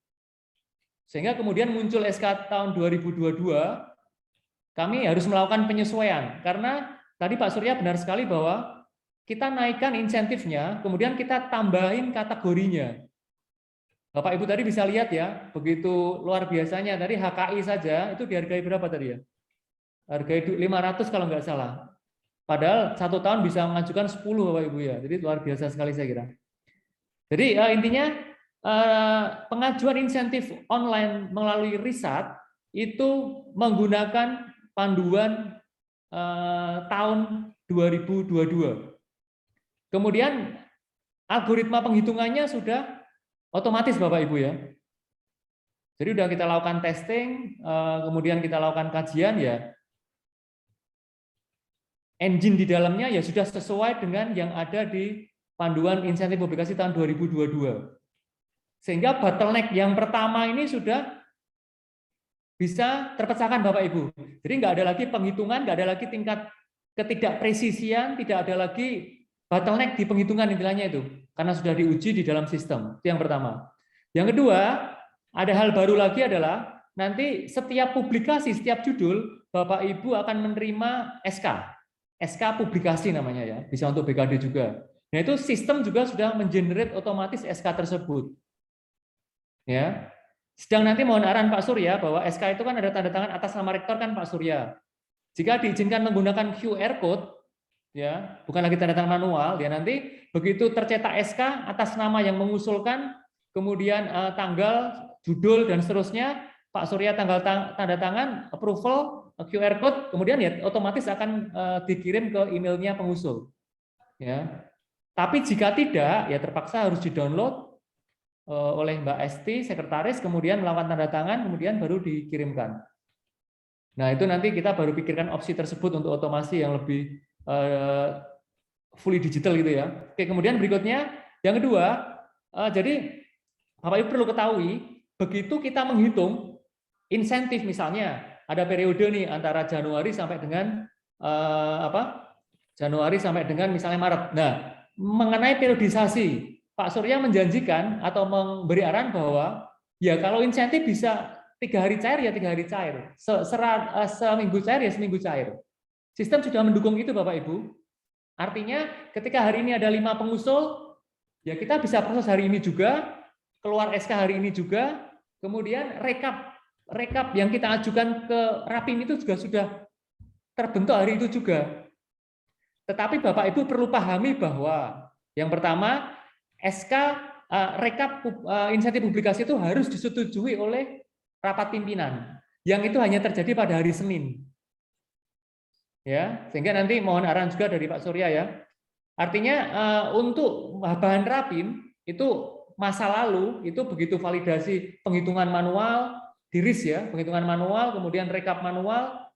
Sehingga kemudian muncul SK tahun 2022, kami harus melakukan penyesuaian. Karena tadi Pak Surya benar sekali bahwa kita naikkan insentifnya, kemudian kita tambahin kategorinya. Bapak Ibu tadi bisa lihat ya, begitu luar biasanya. Tadi HKI saja itu dihargai berapa tadi ya? Hargai 500 kalau nggak salah. Padahal 1 tahun bisa mengajukan 10 Bapak Ibu ya. Jadi luar biasa sekali saya kira. Jadi intinya pengajuan insentif online melalui riset itu menggunakan panduan tahun 2022. Kemudian algoritma penghitungannya sudah otomatis Bapak Ibu ya. Jadi sudah kita lakukan testing, kemudian kita lakukan kajian ya. Engine di dalamnya ya sudah sesuai dengan yang ada di panduan insentif publikasi tahun 2022. Sehingga bottleneck yang pertama ini sudah bisa terpecahkan Bapak Ibu. Jadi nggak ada lagi penghitungan, nggak ada lagi tingkat ketidakpresisian, tidak ada lagi bottleneck di penghitungan intinya itu, karena sudah diuji di dalam sistem. Itu yang pertama. Yang kedua, ada hal baru lagi adalah nanti setiap publikasi, setiap judul, Bapak Ibu akan menerima SK publikasi namanya ya, bisa untuk BKD juga. Nah itu sistem juga sudah mengenerate otomatis SK tersebut. Ya, sedang nanti mohon arahan Pak Surya bahwa SK itu kan ada tanda tangan atas nama rektor kan Pak Surya. Jika diizinkan menggunakan QR code, ya bukan lagi tanda tangan manual, ya nanti begitu tercetak SK atas nama yang mengusulkan, kemudian tanggal, judul dan seterusnya, Pak Surya tanda tangan, approval, QR code, kemudian ya otomatis akan dikirim ke emailnya pengusul. Ya, tapi jika tidak, ya terpaksa harus di-download oleh Mbak Esti, sekretaris, kemudian melakukan tanda tangan, kemudian baru dikirimkan. Nah itu nanti kita baru pikirkan opsi tersebut untuk otomasi yang lebih fully digital gitu ya. Oke, kemudian berikutnya yang kedua, jadi Bapak Ibu perlu ketahui, begitu kita menghitung insentif misalnya ada periode nih antara Januari sampai dengan Januari sampai dengan misalnya Maret. Nah, mengenai periodisasi, Pak Surya menjanjikan atau memberi arahan bahwa ya kalau insentif bisa 3 hari cair ya 3 hari cair, seminggu cair ya seminggu cair. Sistem sudah mendukung itu Bapak Ibu. Artinya ketika hari ini ada 5 pengusul, ya kita bisa proses hari ini juga, keluar SK hari ini juga, kemudian rekap yang kita ajukan ke Rapim itu juga sudah terbentuk hari itu juga. Tetapi Bapak Ibu perlu pahami bahwa yang pertama SK rekap insentif publikasi itu harus disetujui oleh rapat pimpinan. Yang itu hanya terjadi pada hari Senin. Ya, sehingga nanti mohon arahan juga dari Pak Surya ya. Artinya untuk bahan Rapim itu masa lalu itu begitu validasi penghitungan manual, diris ya, penghitungan manual, kemudian rekap manual,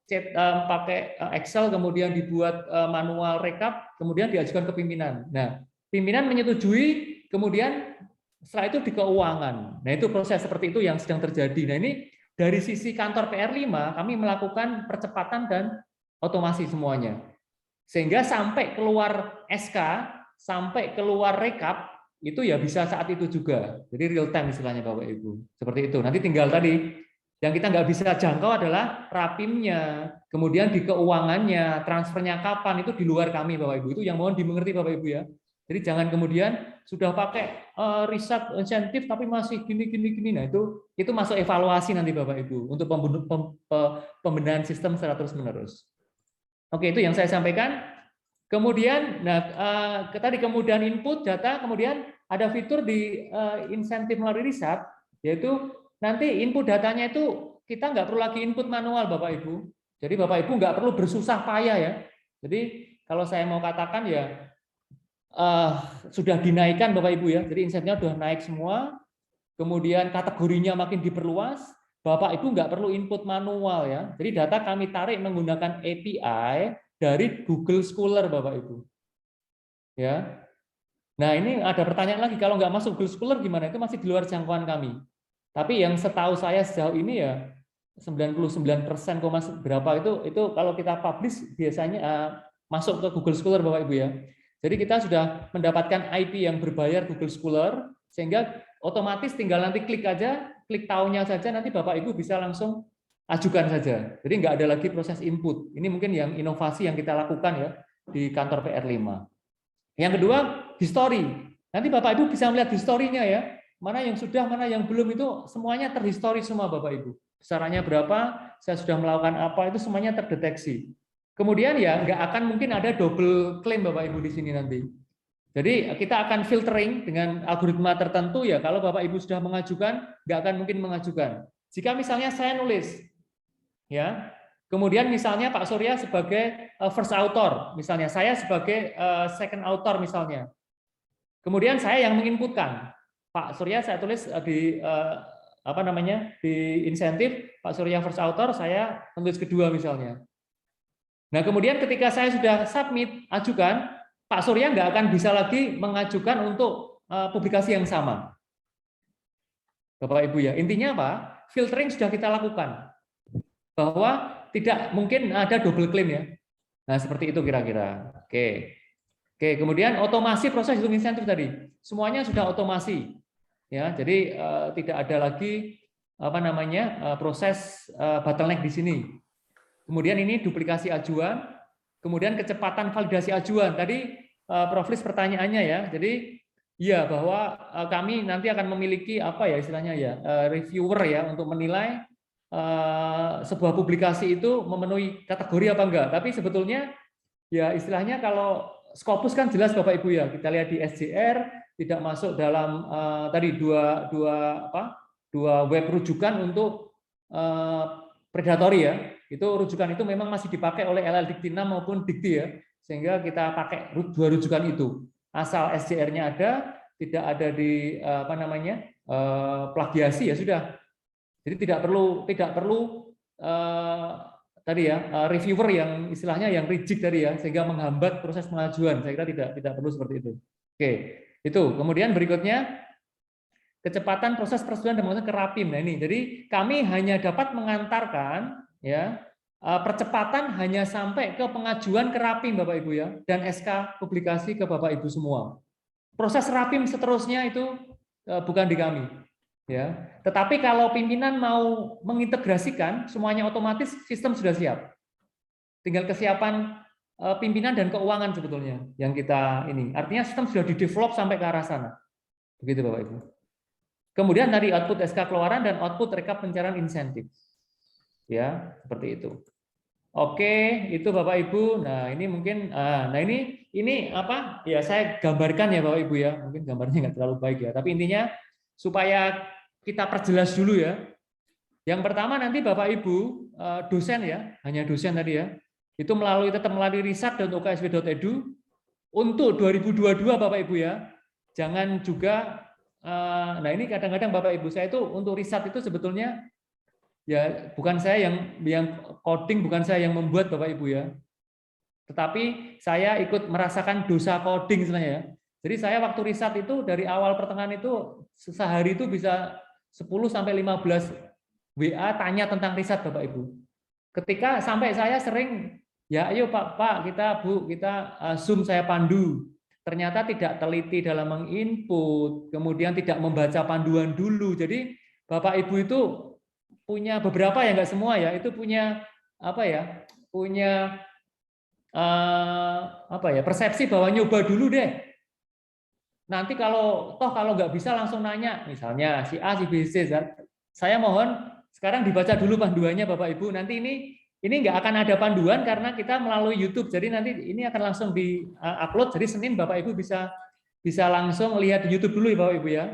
pakai Excel, kemudian dibuat manual rekap, kemudian diajukan ke pimpinan. Nah, pimpinan menyetujui, kemudian setelah itu di keuangan. Nah, itu proses seperti itu yang sedang terjadi. Nah, ini dari sisi kantor PR5 kami melakukan percepatan dan otomasi semuanya. Sehingga sampai keluar SK, sampai keluar rekap, itu ya bisa saat itu juga. Jadi real time istilahnya Bapak Ibu. Seperti itu. Nanti tinggal tadi, yang kita nggak bisa jangkau adalah Rapimnya, kemudian di keuangannya, transfernya kapan, itu di luar kami Bapak Ibu. Itu yang mohon dimengerti Bapak Ibu ya. Jadi jangan kemudian sudah pakai riset insentif tapi masih gini. Nah itu masuk evaluasi nanti Bapak Ibu untuk pembenahan sistem secara terus-menerus. Oke, itu yang saya sampaikan. Kemudian, tadi kemudian input data, kemudian ada fitur di insentif melalui riset, yaitu nanti input datanya itu kita nggak perlu lagi input manual Bapak Ibu. Jadi Bapak Ibu nggak perlu bersusah payah ya. Jadi kalau saya mau katakan ya sudah dinaikkan Bapak Ibu ya. Jadi insentifnya sudah naik semua. Kemudian kategorinya makin diperluas. Bapak Ibu nggak perlu input manual ya. Jadi data kami tarik menggunakan API dari Google Scholar Bapak Ibu. Ya. Nah, ini ada pertanyaan lagi, kalau nggak masuk Google Scholar gimana? Itu masih di luar jangkauan kami. Tapi yang setahu saya sejauh ini ya 99% berapa itu kalau kita publish biasanya masuk ke Google Scholar Bapak Ibu ya. Jadi kita sudah mendapatkan IP yang berbayar Google Scholar, sehingga otomatis tinggal nanti klik aja, klik tahunnya saja, nanti Bapak Ibu bisa langsung ajukan saja. Jadi nggak ada lagi proses input. Ini mungkin yang inovasi yang kita lakukan ya di kantor PR5. Yang kedua, history. Nanti Bapak Ibu bisa melihat historinya ya. Mana yang sudah, mana yang belum, itu semuanya terhistori semua Bapak Ibu. Besarannya berapa, saya sudah melakukan apa, itu semuanya terdeteksi. Kemudian ya nggak akan mungkin ada double claim Bapak Ibu di sini nanti. Jadi kita akan filtering dengan algoritma tertentu ya. Kalau Bapak Ibu sudah mengajukan, nggak akan mungkin mengajukan. Jika misalnya saya nulis, ya, kemudian misalnya Pak Surya sebagai first author, misalnya saya sebagai second author misalnya. Kemudian saya yang menginputkan. Pak Surya saya tulis di di insentif, Pak Surya first author, saya menulis kedua misalnya. Nah, kemudian ketika saya sudah submit, ajukan, Pak Surya nggak akan bisa lagi mengajukan untuk publikasi yang sama. Bapak Ibu ya, intinya apa? Filtering sudah kita lakukan. Bahwa tidak mungkin ada double claim ya. Nah, seperti itu kira-kira. Oke, kemudian otomasi proses hitung insentif tadi. Semuanya sudah otomasi. Ya, jadi tidak ada lagi proses bottleneck di sini. Kemudian ini duplikasi ajuan, kemudian kecepatan validasi ajuan. Tadi Prof. Lis pertanyaannya ya. Jadi ya bahwa kami nanti akan memiliki istilahnya ya reviewer ya untuk menilai sebuah publikasi itu memenuhi kategori apa enggak. Tapi sebetulnya ya istilahnya kalau Scopus kan jelas Bapak Ibu ya. Kita lihat di SJR tidak masuk dalam tadi dua web rujukan untuk predatory ya. Itu rujukan itu memang masih dipakai oleh LL Dikti 6 maupun Dikti ya. Sehingga kita pakai dua rujukan itu. Asal SJR-nya ada, tidak ada di plagiasi ya sudah. Jadi tidak perlu tadi ya reviewer yang istilahnya yang rigid tadi ya, sehingga menghambat proses pengajuan. Saya kira tidak perlu seperti itu. Oke, itu. Kemudian berikutnya kecepatan proses persetujuan dan pengajuan ke Rapim. Nah ini, jadi kami hanya dapat mengantarkan ya percepatan hanya sampai ke pengajuan ke Rapim Bapak Ibu ya, dan SK publikasi ke Bapak Ibu semua. Proses Rapim seterusnya itu bukan di kami. Ya, tetapi kalau pimpinan mau mengintegrasikan, semuanya otomatis sistem sudah siap. Tinggal kesiapan pimpinan dan keuangan sebetulnya yang kita ini. Artinya sistem sudah di-develop sampai ke arah sana. Begitu Bapak Ibu. Kemudian dari output SK keluaran dan output rekap pencairan insentif. Ya, seperti itu. Oke, itu Bapak Ibu. Nah, ini mungkin ini apa? Ya, saya gambarkan ya Bapak Ibu ya. Mungkin gambarnya nggak terlalu baik ya, tapi intinya supaya kita perjelas dulu ya. Yang pertama nanti Bapak Ibu dosen ya, hanya dosen tadi ya. Itu tetap melalui riset dan UKSW.edu untuk 2022 Bapak Ibu ya. Jangan juga nah ini kadang-kadang Bapak Ibu saya itu untuk riset itu sebetulnya ya bukan saya yang coding, bukan saya yang membuat Bapak Ibu ya. Tetapi saya ikut merasakan dosa coding sebenarnya ya. Jadi saya waktu riset itu dari awal pertengahan itu sehari itu bisa 10 sampai 15 WA tanya tentang riset Bapak Ibu. Ketika sampai saya sering ya ayo Pak kita Zoom saya pandu. Ternyata tidak teliti dalam menginput, kemudian tidak membaca panduan dulu. Jadi Bapak Ibu itu punya beberapa ya nggak semua ya, itu punya persepsi bahwa nyoba dulu deh. Nanti kalau nggak bisa langsung nanya, misalnya si A, si B, si Z. Saya mohon sekarang dibaca dulu panduannya Bapak Ibu. Nanti ini nggak akan ada panduan karena kita melalui YouTube. Jadi nanti ini akan langsung di-upload. Jadi Senin Bapak Ibu bisa langsung lihat di YouTube dulu ya Bapak Ibu ya.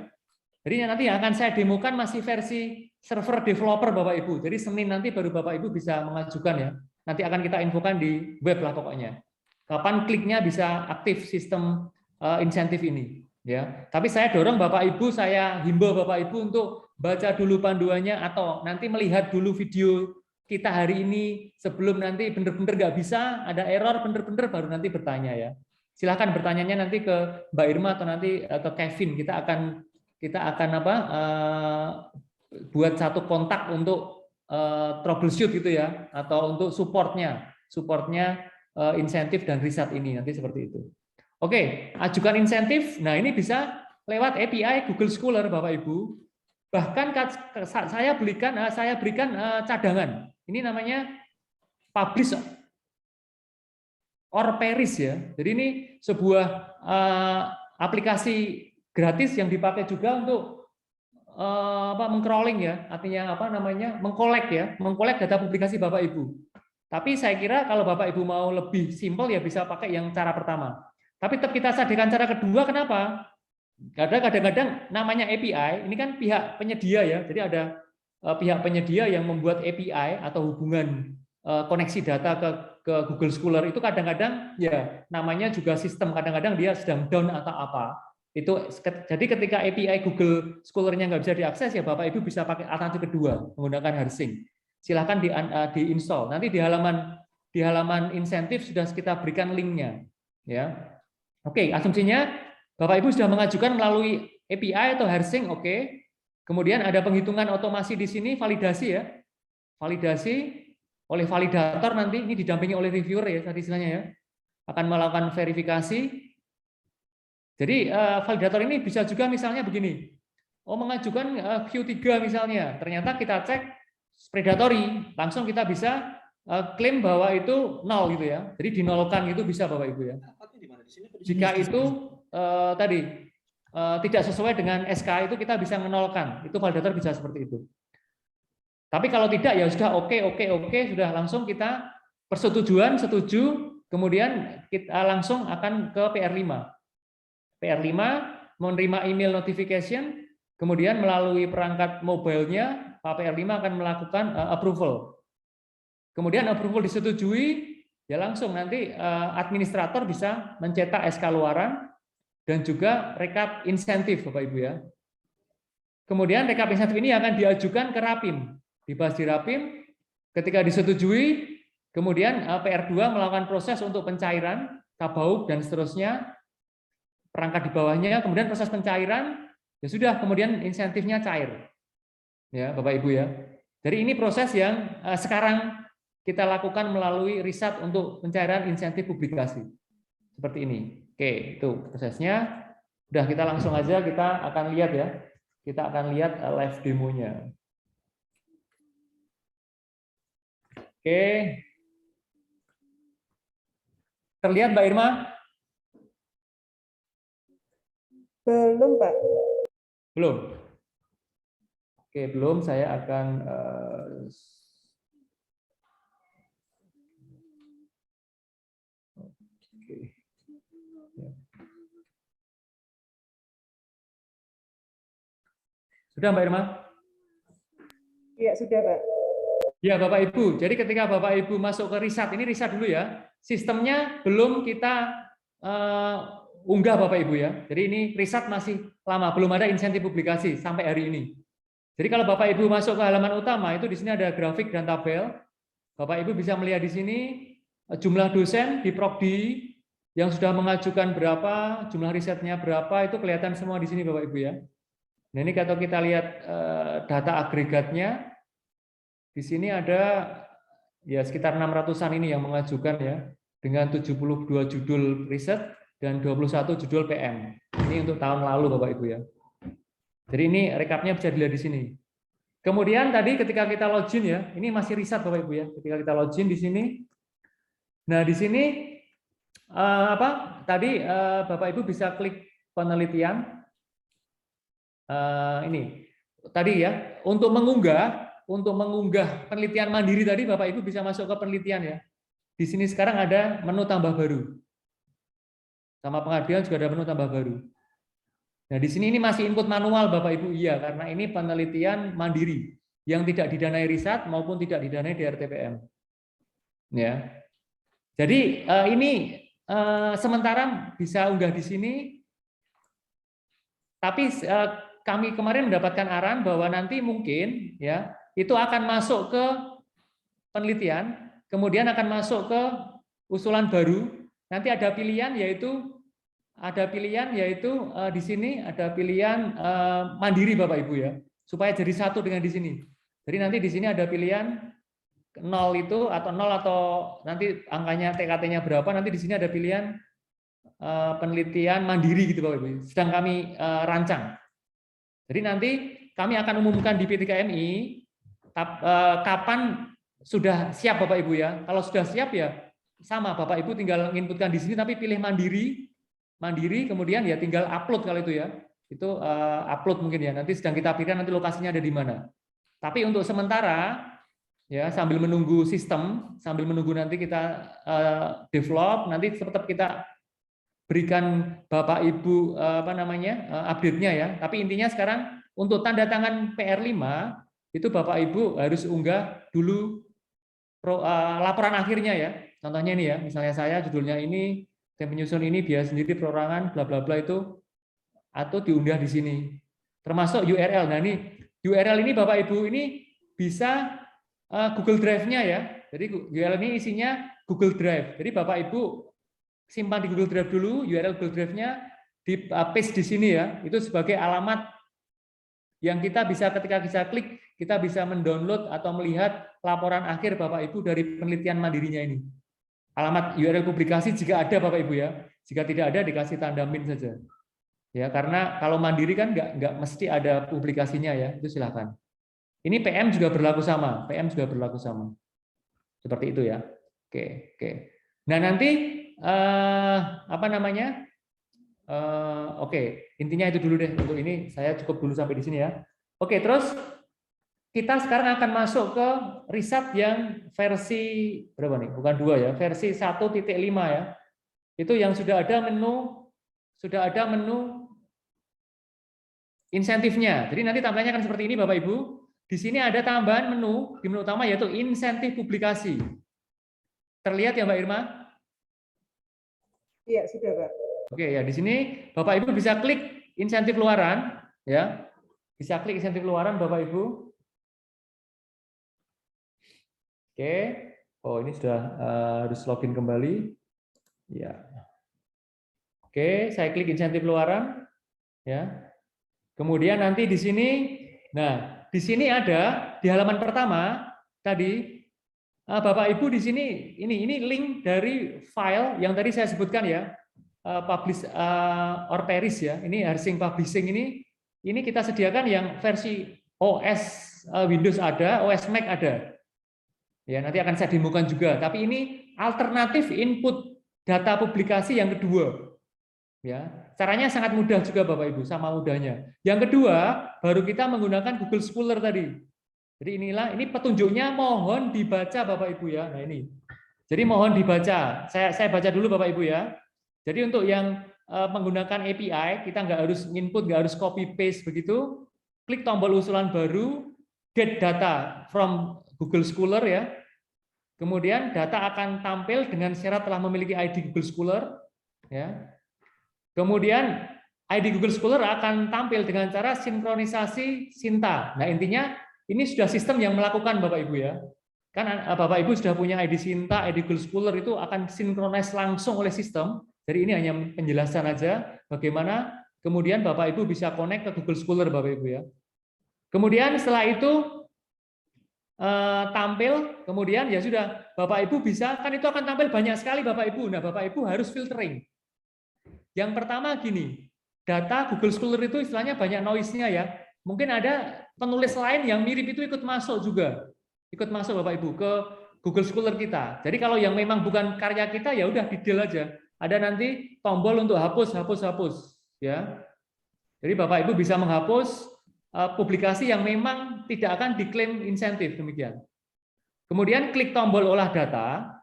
Jadi nanti yang akan saya demokan masih versi server developer Bapak Ibu. Jadi Senin nanti baru Bapak Ibu bisa mengajukan ya. Nanti akan kita infokan di web lah pokoknya. Kapan kliknya bisa aktif sistem insentif ini. Ya, tapi saya dorong Bapak Ibu, saya himbau Bapak Ibu untuk baca dulu panduannya atau nanti melihat dulu video kita hari ini sebelum nanti benar-benar nggak bisa, ada error benar-benar baru nanti bertanya ya. Silahkan bertanyanya nanti ke Mbak Irma atau nanti ke Kevin. Kita akan buat satu kontak untuk troubleshoot gitu ya, atau untuk supportnya insentif dan riset ini nanti seperti itu. Oke, ajukan insentif. Nah, ini bisa lewat API Google Scholar, Bapak Ibu. Bahkan saya berikan cadangan. Ini namanya publish or perish ya. Jadi ini sebuah aplikasi gratis yang dipakai juga untuk mengcrawling ya, artinya mengkolek data publikasi Bapak Ibu. Tapi saya kira kalau Bapak Ibu mau lebih simpel ya bisa pakai yang cara pertama. Tapi tetap kita sadikan cara kedua, kenapa? Kadang-kadang namanya API, ini kan pihak penyedia ya, jadi ada pihak penyedia yang membuat API atau hubungan koneksi data ke Google Scholar, itu kadang-kadang ya namanya juga sistem, kadang-kadang dia sedang down atau apa. Itu jadi ketika API Google Scholar-nya nggak bisa diakses ya Bapak Ibu bisa pakai alternatif kedua menggunakan Harsing. Silahkan diinstall. Nanti di halaman insentif sudah kita berikan linknya ya. Oke, asumsinya Bapak Ibu sudah mengajukan melalui API atau Harsing, oke. Kemudian ada penghitungan otomasi di sini, validasi ya. Validasi oleh validator nanti, ini didampingi oleh reviewer ya, tadi istilahnya ya. Akan melakukan verifikasi. Jadi validator ini bisa juga misalnya begini. Mengajukan Q3 misalnya, ternyata kita cek predatory, langsung kita bisa klaim bahwa itu nol gitu ya. Jadi dinolkan itu bisa Bapak Ibu ya. Jika itu tidak sesuai dengan SK itu kita bisa menolkan. Itu validator bisa seperti itu. Tapi kalau tidak ya sudah oke, sudah langsung kita persetujuan, setuju, kemudian kita langsung akan ke PR5. PR5 menerima email notification, kemudian melalui perangkat mobile-nya Pak PR5 akan melakukan approval. Kemudian approval disetujui, ya langsung nanti administrator bisa mencetak SK luaran dan juga rekap insentif Bapak Ibu ya. Kemudian rekap insentif ini akan diajukan ke Rapim, dibahas di Rapim, ketika disetujui, kemudian PR2 melakukan proses untuk pencairan, tabauk dan seterusnya, perangkat di bawahnya, kemudian proses pencairan, ya sudah, kemudian insentifnya cair. Ya, Bapak Ibu ya. Jadi ini proses yang sekarang kita lakukan melalui riset untuk pencairan insentif publikasi. Seperti ini. Oke, itu prosesnya. Udah, kita langsung aja kita akan lihat ya. Kita akan lihat live demonya. Oke. Terlihat Mbak Irma? Belum, Pak. Belum. Oke, belum. Saya akan Sudah Mbak Irma? Iya, sudah, Pak. Ya, Bapak Ibu. Jadi ketika Bapak Ibu masuk ke riset, ini riset dulu ya. Sistemnya belum kita unggah Bapak Ibu ya. Jadi ini riset masih lama, belum ada insentif publikasi sampai hari ini. Jadi kalau Bapak Ibu masuk ke halaman utama, itu di sini ada grafik dan tabel. Bapak Ibu bisa melihat di sini jumlah dosen di Prodi yang sudah mengajukan berapa, jumlah risetnya berapa, itu kelihatan semua di sini Bapak Ibu ya. Nah, ini kalau kita lihat data agregatnya, di sini ada ya sekitar 600-an ini yang mengajukan ya, dengan 72 judul riset dan 21 judul PM. Ini untuk tahun lalu Bapak Ibu ya. Jadi ini rekapnya bisa dilihat di sini. Kemudian tadi ketika kita login ya, ini masih riset Bapak Ibu ya. Ketika kita login di sini, nah di sini Bapak Ibu bisa klik penelitian. Ini tadi ya, untuk mengunggah penelitian mandiri tadi Bapak Ibu bisa masuk ke penelitian ya. Di sini sekarang ada menu tambah baru. Sama pengabdian juga ada menu tambah baru. Nah, di sini ini masih input manual Bapak Ibu, iya, karena ini penelitian mandiri yang tidak didanai riset maupun tidak didanai di RTPM. Ya. Jadi ini sementara bisa unggah di sini. Tapi kami kemarin mendapatkan arahan bahwa nanti mungkin ya itu akan masuk ke penelitian, kemudian akan masuk ke usulan baru. nanti ada pilihan yaitu di sini ada pilihan mandiri Bapak Ibu ya, supaya jadi satu dengan di sini. Jadi nanti di sini ada pilihan 0 itu atau 0 atau nanti angkanya TKT-nya berapa, nanti di sini ada pilihan penelitian mandiri gitu Bapak Ibu. Sedang kami rancang. Jadi nanti kami akan umumkan di P3MI kapan sudah siap Bapak Ibu ya. Kalau sudah siap ya sama Bapak Ibu tinggal inputkan di sini tapi pilih mandiri kemudian ya tinggal upload kalau itu ya. Itu upload mungkin ya. Nanti sedang kita pikirkan nanti lokasinya ada di mana. Tapi untuk sementara ya sambil menunggu sistem, sambil menunggu nanti kita develop, nanti tetap kita berikan Bapak Ibu update-nya ya. Tapi intinya sekarang untuk tanda tangan PR5 itu Bapak Ibu harus unggah dulu laporan akhirnya ya. Contohnya ini ya, misalnya saya judulnya ini, tim penyusun ini biaya sendiri perorangan bla bla bla itu atau diunggah di sini. Termasuk URL. Nah, ini URL ini Bapak Ibu ini bisa Google Drive-nya ya. Jadi URL ini isinya Google Drive. Jadi Bapak Ibu simpan di Google Drive dulu, URL Google Drive-nya di paste di sini ya. Itu sebagai alamat yang kita bisa ketika kita klik, kita bisa mendownload atau melihat laporan akhir Bapak Ibu dari penelitian mandirinya ini. Alamat URL publikasi jika ada Bapak Ibu ya. Jika tidak ada dikasih tanda min saja. Ya, karena kalau mandiri kan nggak mesti ada publikasinya ya. Itu silakan. Ini PM juga berlaku sama. Seperti itu ya. Oke. Nah, nanti intinya itu dulu deh untuk ini. Saya cukup dulu sampai di sini ya. Oke, terus kita sekarang akan masuk ke riset yang versi berapa nih? Bukan 2 ya, versi 1.5 ya. Itu yang sudah ada menu insentifnya. Jadi nanti tampilannya akan seperti ini Bapak Ibu. Di sini ada tambahan menu, di menu utama yaitu insentif publikasi. Terlihat ya Mbak Irma? Iya, sudah Pak. Oke ya, di sini Bapak Ibu bisa klik insentif luaran ya. Bisa klik insentif luaran Bapak Ibu. Oke. Oh, ini sudah harus login kembali. Ya. Oke, saya klik insentif luaran ya. Kemudian nanti di sini di sini ada di halaman pertama tadi Bapak Ibu di sini ini link dari file yang tadi saya sebutkan ya. Publish or perish ya. Ini Harsing Publishing ini kita sediakan yang versi OS Windows ada, OS Mac ada. Ya, nanti akan saya demokan juga. Tapi ini alternatif input data publikasi yang kedua. Ya, caranya sangat mudah juga Bapak Ibu, sama mudahnya. Yang kedua, baru kita menggunakan Google Scholar tadi. Jadi ini petunjuknya mohon dibaca Bapak Ibu ya. Nah ini. Jadi mohon dibaca. Saya baca dulu Bapak Ibu ya. Jadi untuk yang menggunakan API, kita nggak harus input, nggak harus copy paste begitu. Klik tombol usulan baru, get data from Google Scholar ya. Kemudian data akan tampil dengan syarat telah memiliki ID Google Scholar ya. Kemudian ID Google Scholar akan tampil dengan cara sinkronisasi Sinta. Nah, intinya ini sudah sistem yang melakukan Bapak Ibu ya. Kan Bapak Ibu sudah punya ID Sinta, ID Google Scholar itu akan sinkronis langsung oleh sistem. Jadi ini hanya penjelasan aja bagaimana kemudian Bapak Ibu bisa connect ke Google Scholar Bapak Ibu ya. Kemudian setelah itu tampil, kemudian ya sudah Bapak Ibu bisa, kan itu akan tampil banyak sekali Bapak Ibu. Nah Bapak Ibu harus filtering. Yang pertama gini, data Google Scholar itu istilahnya banyak noise-nya ya. Mungkin ada penulis lain yang mirip itu ikut masuk juga. Ikut masuk Bapak Ibu ke Google Scholar kita. Jadi kalau yang memang bukan karya kita ya udah di-delete aja. Ada nanti tombol untuk hapus ya. Jadi Bapak Ibu bisa menghapus publikasi yang memang tidak akan diklaim insentif demikian. Kemudian klik tombol olah data.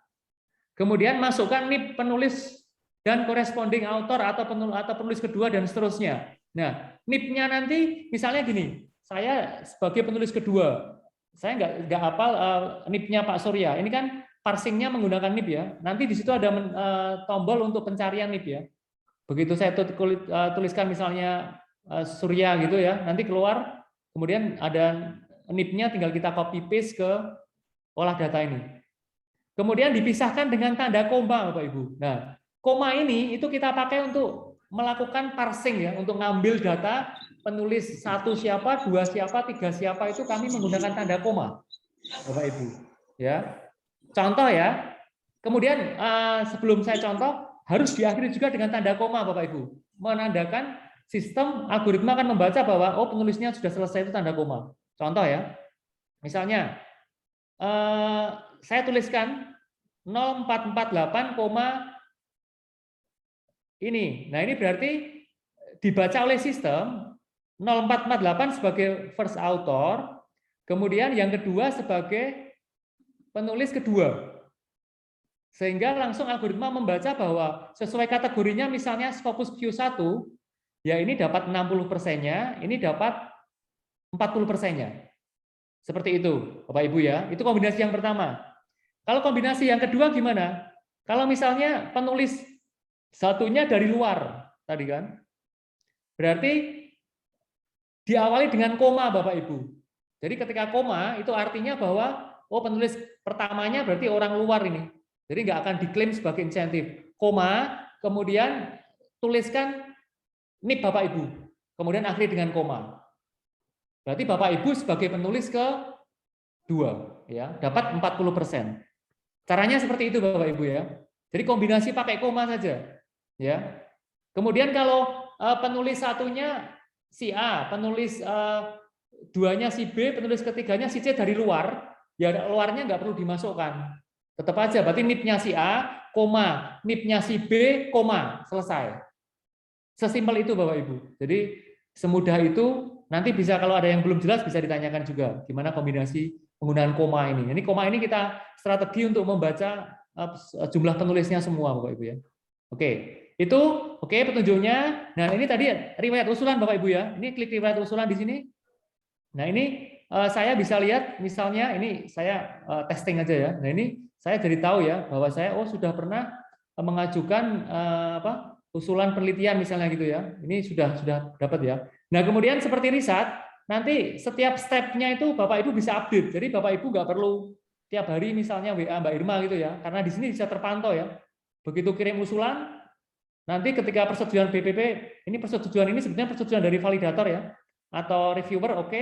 Kemudian masukkan NIP penulis dan corresponding author atau penulis kedua dan seterusnya. Nah, NIP-nya nanti misalnya gini, saya sebagai penulis kedua, saya nggak hafal NIP-nya Pak Surya. Ini kan parsingnya menggunakan NIP ya. Nanti di situ ada tombol untuk pencarian NIP ya. Begitu saya tuliskan misalnya Surya gitu ya, nanti keluar, kemudian ada NIP-nya tinggal kita copy paste ke olah data ini. Kemudian dipisahkan dengan tanda koma Bapak Ibu. Nah, koma ini itu kita pakai untuk melakukan parsing ya, untuk ngambil data penulis 1 siapa, 2 siapa, 3 siapa itu kami menggunakan tanda koma, Bapak Ibu. Ya, contoh ya. Kemudian sebelum saya contoh harus diakhiri juga dengan tanda koma, Bapak Ibu, menandakan sistem algoritma akan membaca bahwa oh penulisnya sudah selesai itu tanda koma. Contoh ya, misalnya saya tuliskan 0448, ini. Nah, ini berarti dibaca oleh sistem 0448 sebagai first author, kemudian yang kedua sebagai penulis kedua. Sehingga langsung algoritma membaca bahwa sesuai kategorinya misalnya Scopus Q1, ya ini dapat 60%-nya, ini dapat 40%-nya. Seperti itu, Bapak Ibu ya. Itu kombinasi yang pertama. Kalau kombinasi yang kedua gimana? Kalau misalnya penulis satunya dari luar tadi kan, berarti diawali dengan koma, Bapak Ibu. Jadi ketika koma itu artinya bahwa oh penulis pertamanya berarti orang luar ini, jadi nggak akan diklaim sebagai insentif. Koma, kemudian tuliskan NIP Bapak Ibu, kemudian akhiri dengan koma. Berarti Bapak Ibu sebagai penulis kedua, ya dapat 40%. Caranya seperti itu Bapak Ibu ya. Jadi kombinasi pakai koma saja. Ya. Kemudian kalau penulis satunya si A, penulis duanya si B, penulis ketiganya si C dari luar, ya luarnya nggak perlu dimasukkan. Tetap aja, berarti NIP-nya si A, koma, NIP-nya si B, koma, selesai. Sesimpel itu Bapak Ibu. Jadi semudah itu, nanti bisa kalau ada yang belum jelas bisa ditanyakan juga, gimana kombinasi penggunaan koma ini. Ini koma ini kita strategi untuk membaca jumlah penulisnya semua Bapak Ibu ya. Oke. Itu oke petunjuknya. Nah, ini tadi riwayat usulan Bapak Ibu ya. Ini klik riwayat usulan di sini. Nah, ini saya bisa lihat misalnya ini saya testing aja ya. Nah, ini saya jadi tahu ya bahwa saya sudah pernah mengajukan usulan penelitian misalnya gitu ya. Ini sudah dapat ya. Nah, kemudian seperti riset, nanti setiap step-nya itu Bapak Ibu bisa update. Jadi Bapak Ibu nggak perlu tiap hari misalnya WA Mbak Irma gitu ya. Karena di sini bisa terpantau ya. Begitu kirim usulan, nanti ketika persetujuan BPP, ini persetujuan ini sebenarnya persetujuan dari validator ya, atau reviewer, oke,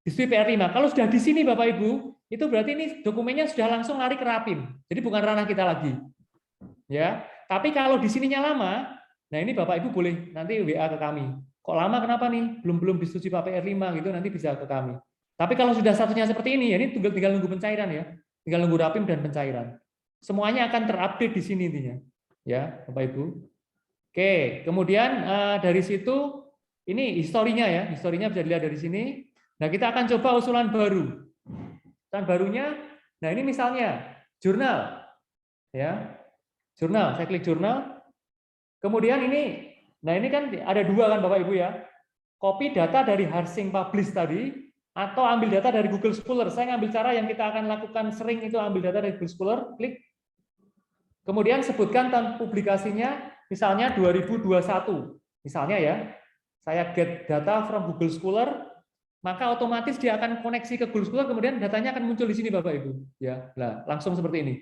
disetujui PR5. Kalau sudah di sini Bapak Ibu, itu berarti ini dokumennya sudah langsung lari ke Rapim. Jadi bukan ranah kita lagi. Ya, tapi kalau di sininya lama, nah ini Bapak Ibu boleh nanti WA ke kami. Kok lama kenapa nih? Belum disetujui Pak PR5 gitu, nanti bisa ke kami. Tapi kalau sudah satunya seperti ini, ya ini tinggal nunggu pencairan ya. Tinggal nunggu Rapim dan pencairan. Semuanya akan terupdate di sini intinya. Ya, Bapak Ibu. Oke, kemudian dari situ ini historinya ya, historinya bisa dilihat dari sini. Nah, kita akan coba usulan baru. Usulan barunya, nah ini misalnya jurnal, ya, jurnal. Saya klik jurnal. Kemudian ini, nah ini kan ada dua kan Bapak Ibu ya, copy data dari Harsing Publish tadi, atau ambil data dari Google Scholar. Saya ngambil cara yang kita akan lakukan sering itu ambil data dari Google Scholar, klik. Kemudian sebutkan tahun publikasinya, misalnya 2021. Misalnya ya, saya get data from Google Scholar, maka otomatis dia akan koneksi ke Google Scholar, kemudian datanya akan muncul di sini Bapak Ibu. Ya, nah, langsung seperti ini.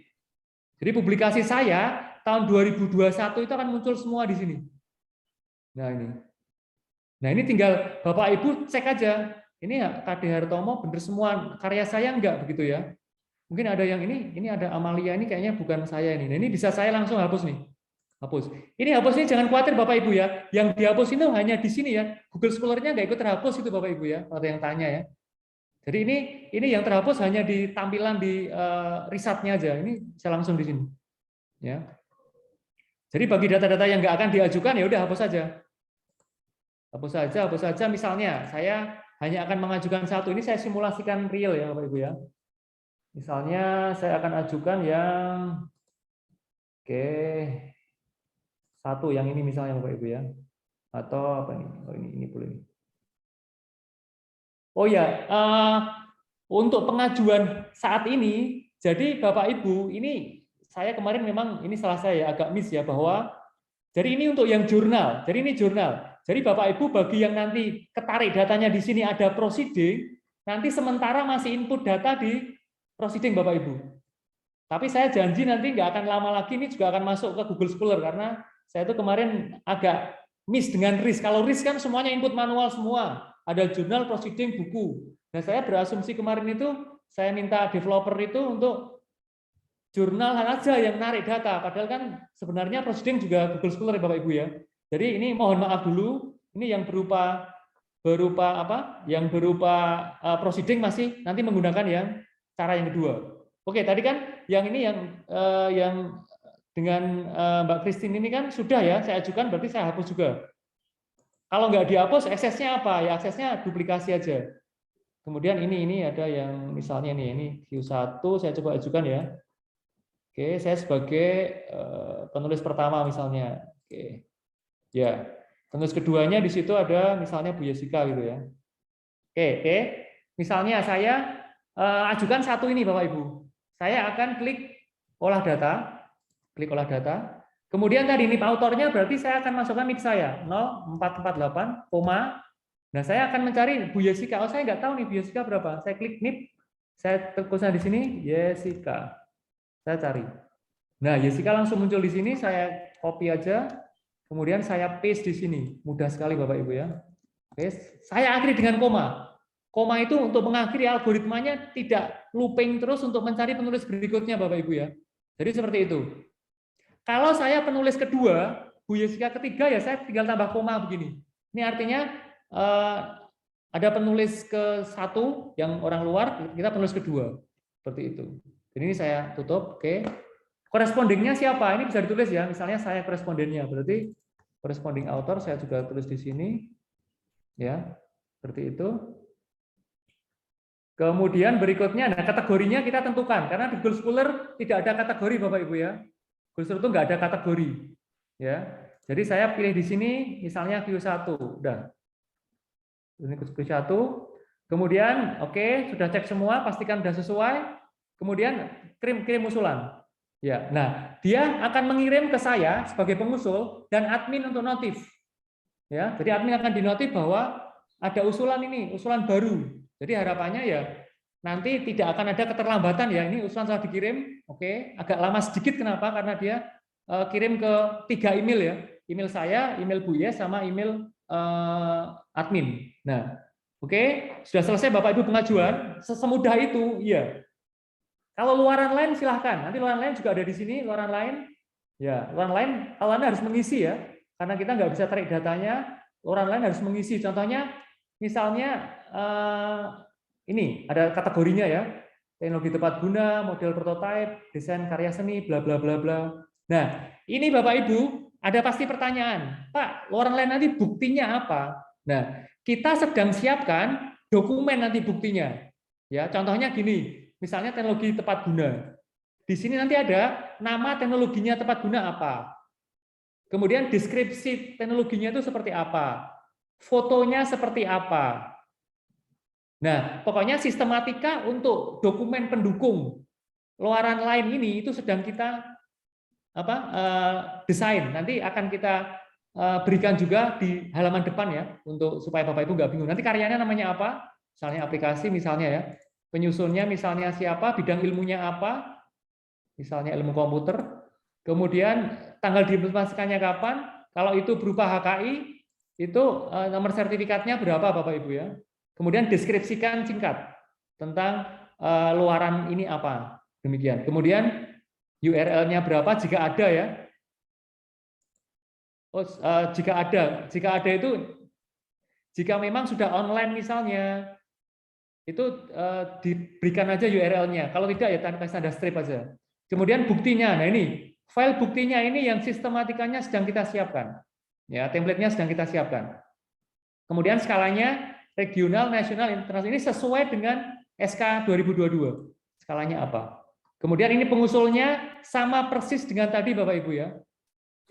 Jadi publikasi saya tahun 2021 itu akan muncul semua di sini. Nah ini. Nah ini tinggal Bapak Ibu cek aja. Ini ya KD Hartomo bener semua, karya saya enggak begitu ya. Mungkin ada yang ini ada Amalia ini kayaknya bukan saya ini. Nah, ini bisa saya langsung hapus nih. Hapus. Ini hapus ini jangan khawatir Bapak Ibu ya. Yang dihapus itu hanya di sini ya. Google Scholar-nya nggak ikut terhapus itu Bapak Ibu ya. Ada yang tanya ya. Jadi ini yang terhapus hanya di tampilan di risetnya aja. Ini bisa langsung di sini. Ya. Jadi bagi data-data yang nggak akan diajukan ya udah hapus saja. Hapus saja. Misalnya saya hanya akan mengajukan satu. Ini saya simulasikan real ya Bapak Ibu ya. Misalnya saya akan ajukan yang satu yang ini misalnya Bapak Ibu ya. Atau apa nih? Oh ini boleh nih. Oh ya, untuk pengajuan saat ini, jadi Bapak Ibu, ini saya kemarin memang ini salah saya agak miss ya bahwa jadi ini untuk yang jurnal. Jadi ini jurnal. Jadi Bapak Ibu bagi yang nanti ketarik datanya di sini ada proceeding, nanti sementara masih input data di proceeding Bapak Ibu. Tapi saya janji nanti nggak akan lama lagi ini juga akan masuk ke Google Scholar karena saya itu kemarin agak miss dengan RIS. Kalau RIS kan semuanya input manual semua, ada jurnal, proceeding, buku. Nah saya berasumsi kemarin itu saya minta developer itu untuk jurnal aja yang narik data, padahal kan sebenarnya proceeding juga Google Scholar ya Bapak Ibu ya. Jadi ini mohon maaf dulu, ini yang berupa apa? Yang berupa proceeding masih nanti menggunakan yang cara yang kedua. Oke, tadi kan yang ini yang dengan Mbak Christine ini kan sudah ya saya ajukan, berarti saya hapus juga. Kalau nggak dihapus, aksesnya apa? Ya aksesnya duplikasi aja. Kemudian ini ada yang misalnya ini Q1 saya coba ajukan ya. Oke, saya sebagai penulis pertama misalnya. Oke. Ya. Penulis keduanya di situ ada misalnya Bu Jessica gitu ya. Oke. Misalnya saya ajukan satu ini Bapak Ibu. Saya akan klik olah data. Klik olah data. Kemudian tadi NIP autornya berarti saya akan masukkan NIP saya 0448, nah saya akan mencari Bu Jessica. Oh saya nggak tahu nih Bu Jessica berapa. Saya klik NIP, saya tekusnya di sini Jessica. Saya cari. Nah Jessica langsung muncul di sini. Saya copy aja. Kemudian saya paste di sini. Mudah sekali Bapak Ibu ya. Paste. Saya akhiri dengan koma. Koma itu untuk mengakhiri algoritmanya tidak looping terus untuk mencari penulis berikutnya Bapak Ibu ya. Jadi seperti itu. Kalau saya penulis kedua, Bu Jessica ketiga ya saya tinggal tambah koma begini. Ini artinya ada penulis ke satu yang orang luar, kita penulis kedua. Seperti itu. Jadi ini saya tutup, oke. Correspondingnya siapa? Ini bisa ditulis ya. Misalnya saya korespondennya, berarti corresponding author saya juga tulis di sini. Ya, seperti itu. Kemudian berikutnya, nah kategorinya kita tentukan karena di Google Scholar tidak ada kategori Bapak Ibu ya. Google Scholar itu nggak ada kategori, ya. Jadi saya pilih di sini, misalnya Q1, udah. Ini Q1. Kemudian, oke, sudah cek semua, pastikan sudah sesuai. Kemudian kirim usulan. Ya, nah dia akan mengirim ke saya sebagai pengusul dan admin untuk notif. Ya, jadi admin akan dinotif bahwa ada usulan ini, usulan baru. Jadi harapannya ya nanti tidak akan ada keterlambatan ya. Ini usulan sudah dikirim, oke. Agak lama sedikit kenapa? Karena dia kirim ke 3 email ya. Email saya, email Bu Yes, sama email admin. Nah, oke, sudah selesai Bapak Ibu pengajuan. Semudah itu, iya. Kalau luaran lain silahkan. Nanti luaran lain juga ada di sini. Luaran lain, ya, luaran lain awalnya harus mengisi ya. Karena kita nggak bisa tarik datanya. Luaran lain harus mengisi. Contohnya, misalnya ini ada kategorinya ya, teknologi tepat guna, model prototipe, desain karya seni, bla bla bla bla. Nah, ini Bapak Ibu ada pasti pertanyaan, Pak, luaran lain nanti buktinya apa? Nah, kita sedang siapkan dokumen nanti buktinya. Ya, contohnya gini, misalnya teknologi tepat guna. Di sini nanti ada nama teknologinya tepat guna apa. Kemudian deskripsi teknologinya itu seperti apa. Fotonya seperti apa. Nah, pokoknya sistematika untuk dokumen pendukung luaran lain ini itu sedang kita desain. Nanti akan kita berikan juga di halaman depan ya, untuk supaya Bapak Ibu nggak bingung. Nanti karyanya namanya apa? Misalnya aplikasi, misalnya ya. Penyusunnya misalnya siapa, bidang ilmunya apa, misalnya ilmu komputer. Kemudian tanggal diimplementasikannya kapan? Kalau itu berupa HKI, itu nomor sertifikatnya berapa Bapak Ibu ya. Kemudian deskripsikan singkat tentang luaran ini apa. Demikian. Kemudian URL-nya berapa jika ada ya. Oh, jika ada itu jika memang sudah online misalnya itu diberikan aja URL-nya. Kalau tidak ya tanpa tanda strip aja. Kemudian buktinya. Nah ini file buktinya ini yang sistematikanya sedang kita siapkan. Ya, template-nya sedang kita siapkan. Kemudian skalanya regional, nasional, internasional ini sesuai dengan SK 2022. Skalanya apa? Kemudian ini pengusulnya sama persis dengan tadi Bapak Ibu ya.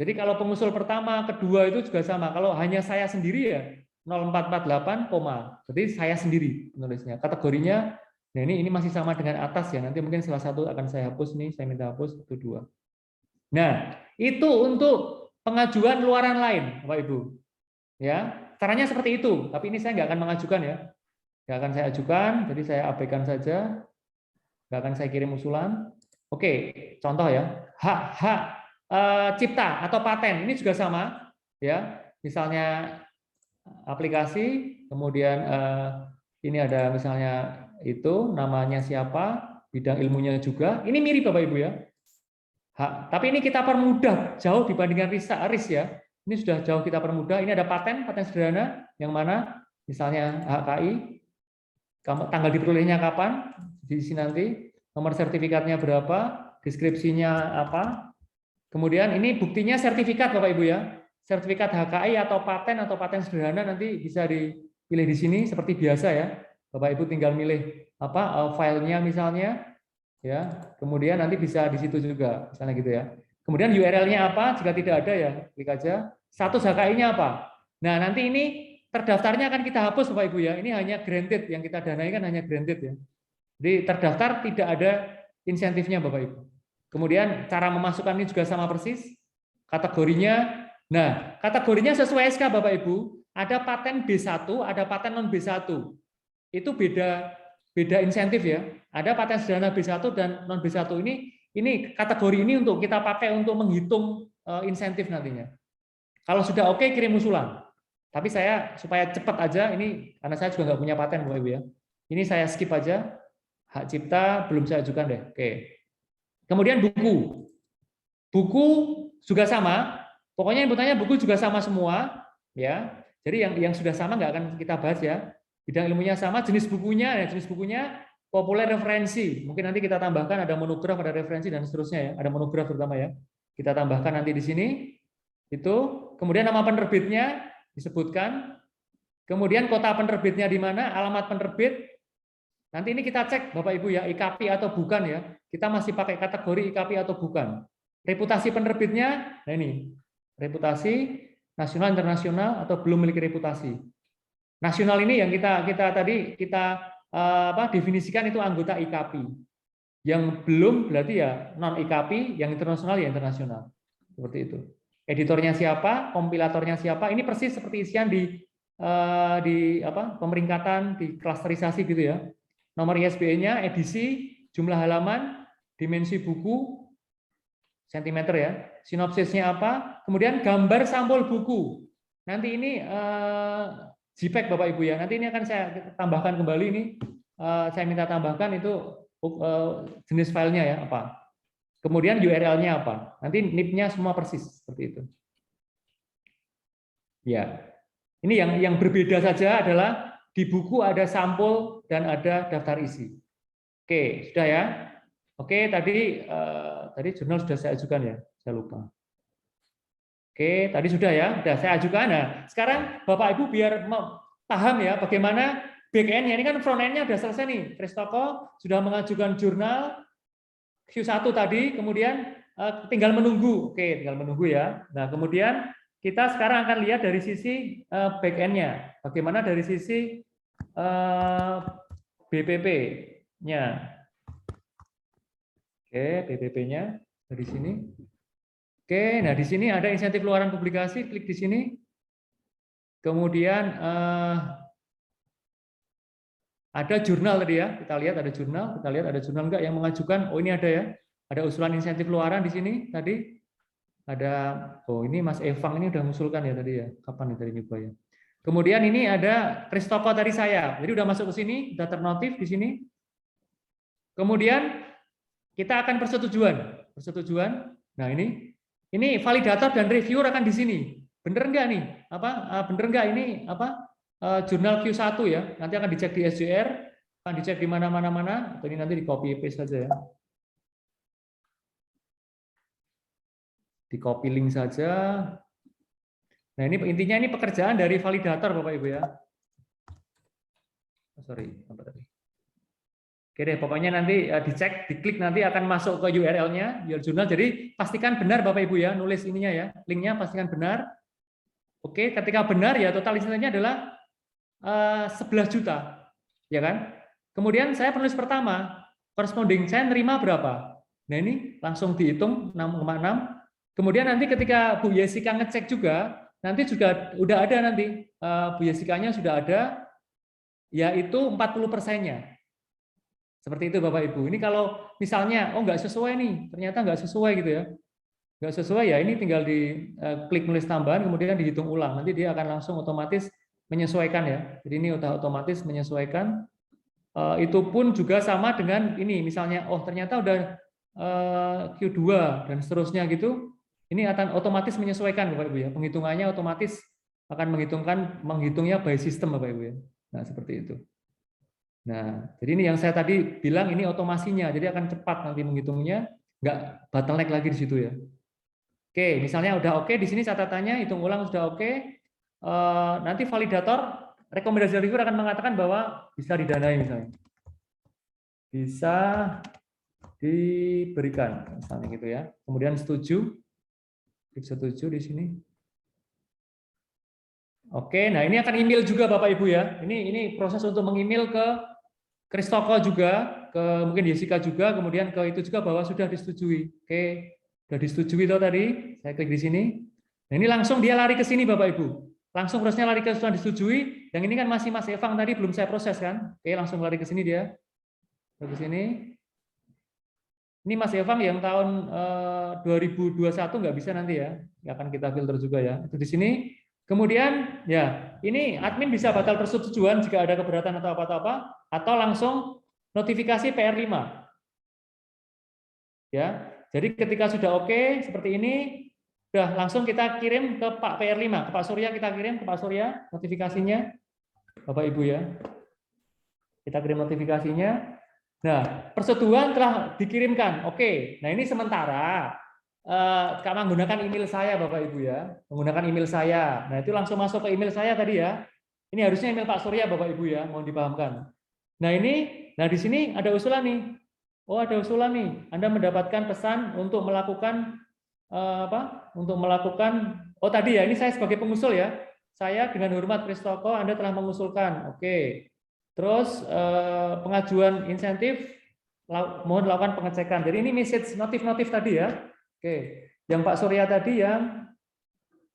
Jadi kalau pengusul pertama, kedua itu juga sama. Kalau hanya saya sendiri ya 0448, jadi saya sendiri penulisnya. Kategorinya, nah ini masih sama dengan atas ya. Nanti mungkin salah satu akan saya hapus nih, saya minta hapus itu 2. Nah, itu untuk pengajuan luaran lain, Bapak Ibu. Ya, caranya seperti itu. Tapi ini saya nggak akan mengajukan ya. Nggak akan saya ajukan, jadi saya abaikan saja. Nggak akan saya kirim usulan. Oke, contoh ya, hak cipta atau paten ini juga sama, ya. Misalnya aplikasi, kemudian ini ada misalnya itu namanya siapa, bidang ilmunya juga. Ini mirip Bapak Ibu ya. Tapi ini kita permudah jauh dibandingkan RIS ya. Ini sudah jauh kita permudah. Ini ada paten sederhana yang mana misalnya HKI, tanggal diperolehnya kapan, di sini nanti, nomor sertifikatnya berapa, deskripsinya apa. Kemudian ini buktinya sertifikat Bapak Ibu ya. Sertifikat HKI atau paten sederhana nanti bisa dipilih di sini seperti biasa ya. Bapak Ibu tinggal milih apa filenya misalnya ya. Kemudian nanti bisa di situ juga misalnya gitu ya. Kemudian URL-nya apa? Jika tidak ada ya klik aja. Status HKI-nya apa? Nah, nanti ini terdaftarnya akan kita hapus Bapak Ibu ya. Ini hanya granted, yang kita danai kan hanya granted ya. Jadi terdaftar tidak ada insentifnya Bapak Ibu. Kemudian cara memasukkan ini juga sama persis. Kategorinya, nah kategorinya sesuai SK Bapak Ibu. Ada paten B1, ada paten non B1. Itu beda insentif ya. Ada paten sederhana B1 dan non B1 ini kategori ini untuk kita pakai untuk menghitung insentif nantinya. Kalau sudah oke kirim usulan. Tapi saya supaya cepat aja ini karena saya juga nggak punya paten Bapak Ibu ya. Ini saya skip aja. Hak cipta belum saya ajukan deh. Oke. Kemudian buku. Buku juga sama. Pokoknya inputannya buku juga sama semua ya. Jadi yang sudah sama nggak akan kita bahas ya. Bidang ilmunya sama, jenis bukunya populer referensi. Mungkin nanti kita tambahkan ada monograf, ada referensi dan seterusnya ya. Ada monograf terutama ya. Kita tambahkan nanti di sini. Itu. Kemudian nama penerbitnya disebutkan. Kemudian kota penerbitnya di mana, alamat penerbit. Nanti ini kita cek Bapak Ibu ya, IKP atau bukan ya. Kita masih pakai kategori IKP atau bukan. Reputasi penerbitnya, nah ini. Reputasi nasional internasional atau belum memiliki reputasi. Nasional ini yang kita definisikan itu anggota IKP. Yang belum berarti ya non IKP, yang internasional ya internasional. Seperti itu. Editornya siapa, kompilatornya siapa, ini persis seperti isian di pemeringkatan, di klasterisasi gitu ya. Nomor ISBN-nya, edisi, jumlah halaman, dimensi buku, sentimeter ya, sinopsisnya apa, kemudian gambar sampul buku. Nanti ini JPEG Bapak Ibu ya, nanti ini akan saya tambahkan kembali ini, saya minta tambahkan itu jenis filenya ya apa. Kemudian URL-nya apa, nanti NIP-nya semua persis seperti itu. Ya, ini yang berbeda saja adalah di buku ada sampul dan ada daftar isi. Oke, sudah ya. Oke, tadi jurnal sudah saya ajukan ya, saya lupa. Oke, tadi sudah ya, sudah saya ajukan. Nah, sekarang Bapak Ibu biar paham ya bagaimana back-end-nya. Ini kan front-end-nya sudah selesai nih. Kristoko sudah mengajukan jurnal Q1 tadi, kemudian tinggal menunggu. Oke, tinggal menunggu ya. Nah, kemudian kita sekarang akan lihat dari sisi back-end-nya. Bagaimana dari sisi BPP-nya. Oke, BPP-nya dari sini. Oke, nah di sini ada insentif luaran publikasi, klik di sini. Kemudian ada jurnal tadi ya, kita lihat ada jurnal, enggak yang mengajukan. Oh, ini ada ya. Ada usulan insentif luaran di sini tadi. Ada, oh ini Mas Evang ini udah mengusulkan ya tadi ya. Kapan nih tadi nyoba ya? Kemudian ini ada Kristoko dari saya. Jadi udah masuk ke sini, udah ternotif di sini. Kemudian kita akan persetujuan. Nah, ini validator dan reviewer akan di sini. Bener enggak nih? Bener enggak ini jurnal Q1 ya? Nanti akan dicek di SJR, akan dicek di mana-mana. Ini nanti di copy paste saja ya. Di copy link saja. Nah, ini intinya ini pekerjaan dari validator Bapak Ibu ya. Sorry, apa tadi? Oke deh, pokoknya nanti dicek, diklik nanti akan masuk ke URL-nya, URL jurnal. Jadi pastikan benar Bapak Ibu ya, nulis ininya ya, linknya pastikan benar. Oke, ketika benar ya total lisensinya adalah 11 juta, ya kan? Kemudian saya penulis pertama, corresponding saya nerima berapa? Nah ini langsung dihitung 6,6. Kemudian nanti ketika Bu Yesika ngecek juga, nanti juga udah ada nanti Bu Yesikanya sudah ada, yaitu 40%-nya. Seperti itu Bapak Ibu. Ini kalau misalnya, oh nggak sesuai nih, ternyata nggak sesuai gitu ya. Nggak sesuai ya, ini tinggal di klik menulis tambahan, kemudian dihitung ulang. Nanti dia akan langsung otomatis menyesuaikan ya. Jadi ini udah otomatis menyesuaikan. Itu pun juga sama dengan ini, misalnya, oh ternyata udah Q2 dan seterusnya gitu. Ini akan otomatis menyesuaikan Bapak Ibu ya. Penghitungannya otomatis akan menghitungnya by system Bapak Ibu ya. Nah, seperti itu. Nah, jadi ini yang saya tadi bilang ini otomasinya, jadi akan cepat nanti menghitungnya, nggak bottleneck lagi di situ ya. Oke, misalnya udah oke di sini catatannya, hitung ulang sudah oke. Nanti validator rekomendasi reviewer akan mengatakan bahwa bisa didanai misalnya. Bisa diberikan misalnya gitu ya. Kemudian setuju. Klik setuju di sini. Oke, nah ini akan email juga Bapak Ibu ya. Ini proses untuk mengemail ke Kristoko juga, ke mungkin Jessica juga, kemudian ke itu juga bahwa sudah disetujui. Oke, sudah disetujui itu tadi. Saya klik di sini. Nah, ini langsung dia lari ke sini Bapak Ibu. Langsung prosesnya lari ke sudah disetujui. Yang ini kan masih Mas Evang tadi belum saya proses kan. Oke, langsung lari ke sini dia. Ke sini. Ini Mas Evang yang tahun 2021 nggak bisa nanti ya. Akan kita filter juga ya. Itu di sini. Kemudian ya, ini admin bisa batal persetujuan jika ada keberatan atau apa-apa, atau langsung notifikasi PR5. Ya. Jadi ketika sudah oke seperti ini, udah langsung kita kirim ke Pak PR5, ke Pak Surya kita kirim ke Pak Surya notifikasinya. Bapak Ibu ya. Kita kirim notifikasinya. Nah, persetujuan telah dikirimkan. Oke. Nah, ini sementara menggunakan email saya Bapak Ibu ya, menggunakan email saya. Nah itu langsung masuk ke email saya tadi ya. Ini harusnya email Pak Surya Bapak Ibu ya, mohon dipahamkan. Nah di sini ada usulan nih. Oh ada usulan nih, Anda mendapatkan pesan untuk melakukan Untuk melakukan. Oh tadi ya, ini saya sebagai pengusul ya. Saya dengan hormat Kristoko, Anda telah mengusulkan. Oke. Terus pengajuan insentif, mohon lakukan pengecekan. Jadi ini message notif tadi ya. Oke, yang Pak Surya tadi yang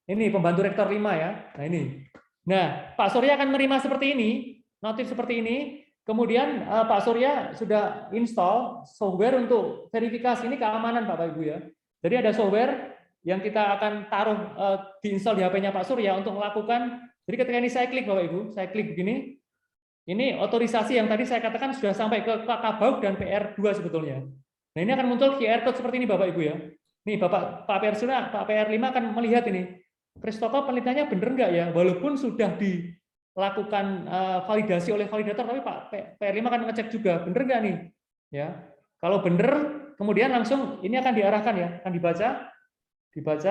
ini pembantu rektor 5 ya. Nah ini. Nah, Pak Surya akan menerima seperti ini, notif seperti ini. Kemudian Pak Surya sudah install software untuk verifikasi ini keamanan Bapak Ibu ya. Jadi ada software yang kita akan taruh diinstal di HP-nya Pak Surya untuk melakukan. Jadi ketika ini saya klik Bapak Ibu, saya klik begini. Ini otorisasi yang tadi saya katakan sudah sampai ke KKBAUK dan PR2 sebetulnya. Nah, ini akan muncul QR code seperti ini Bapak Ibu ya. Nih Pak PR5 akan melihat ini. Kristoko penelitiannya benar nggak ya? Walaupun sudah dilakukan validasi oleh validator, tapi Pak PR5 akan ngecek juga, benar nggak nih? Ya, kalau benar, kemudian langsung ini akan diarahkan ya, akan dibaca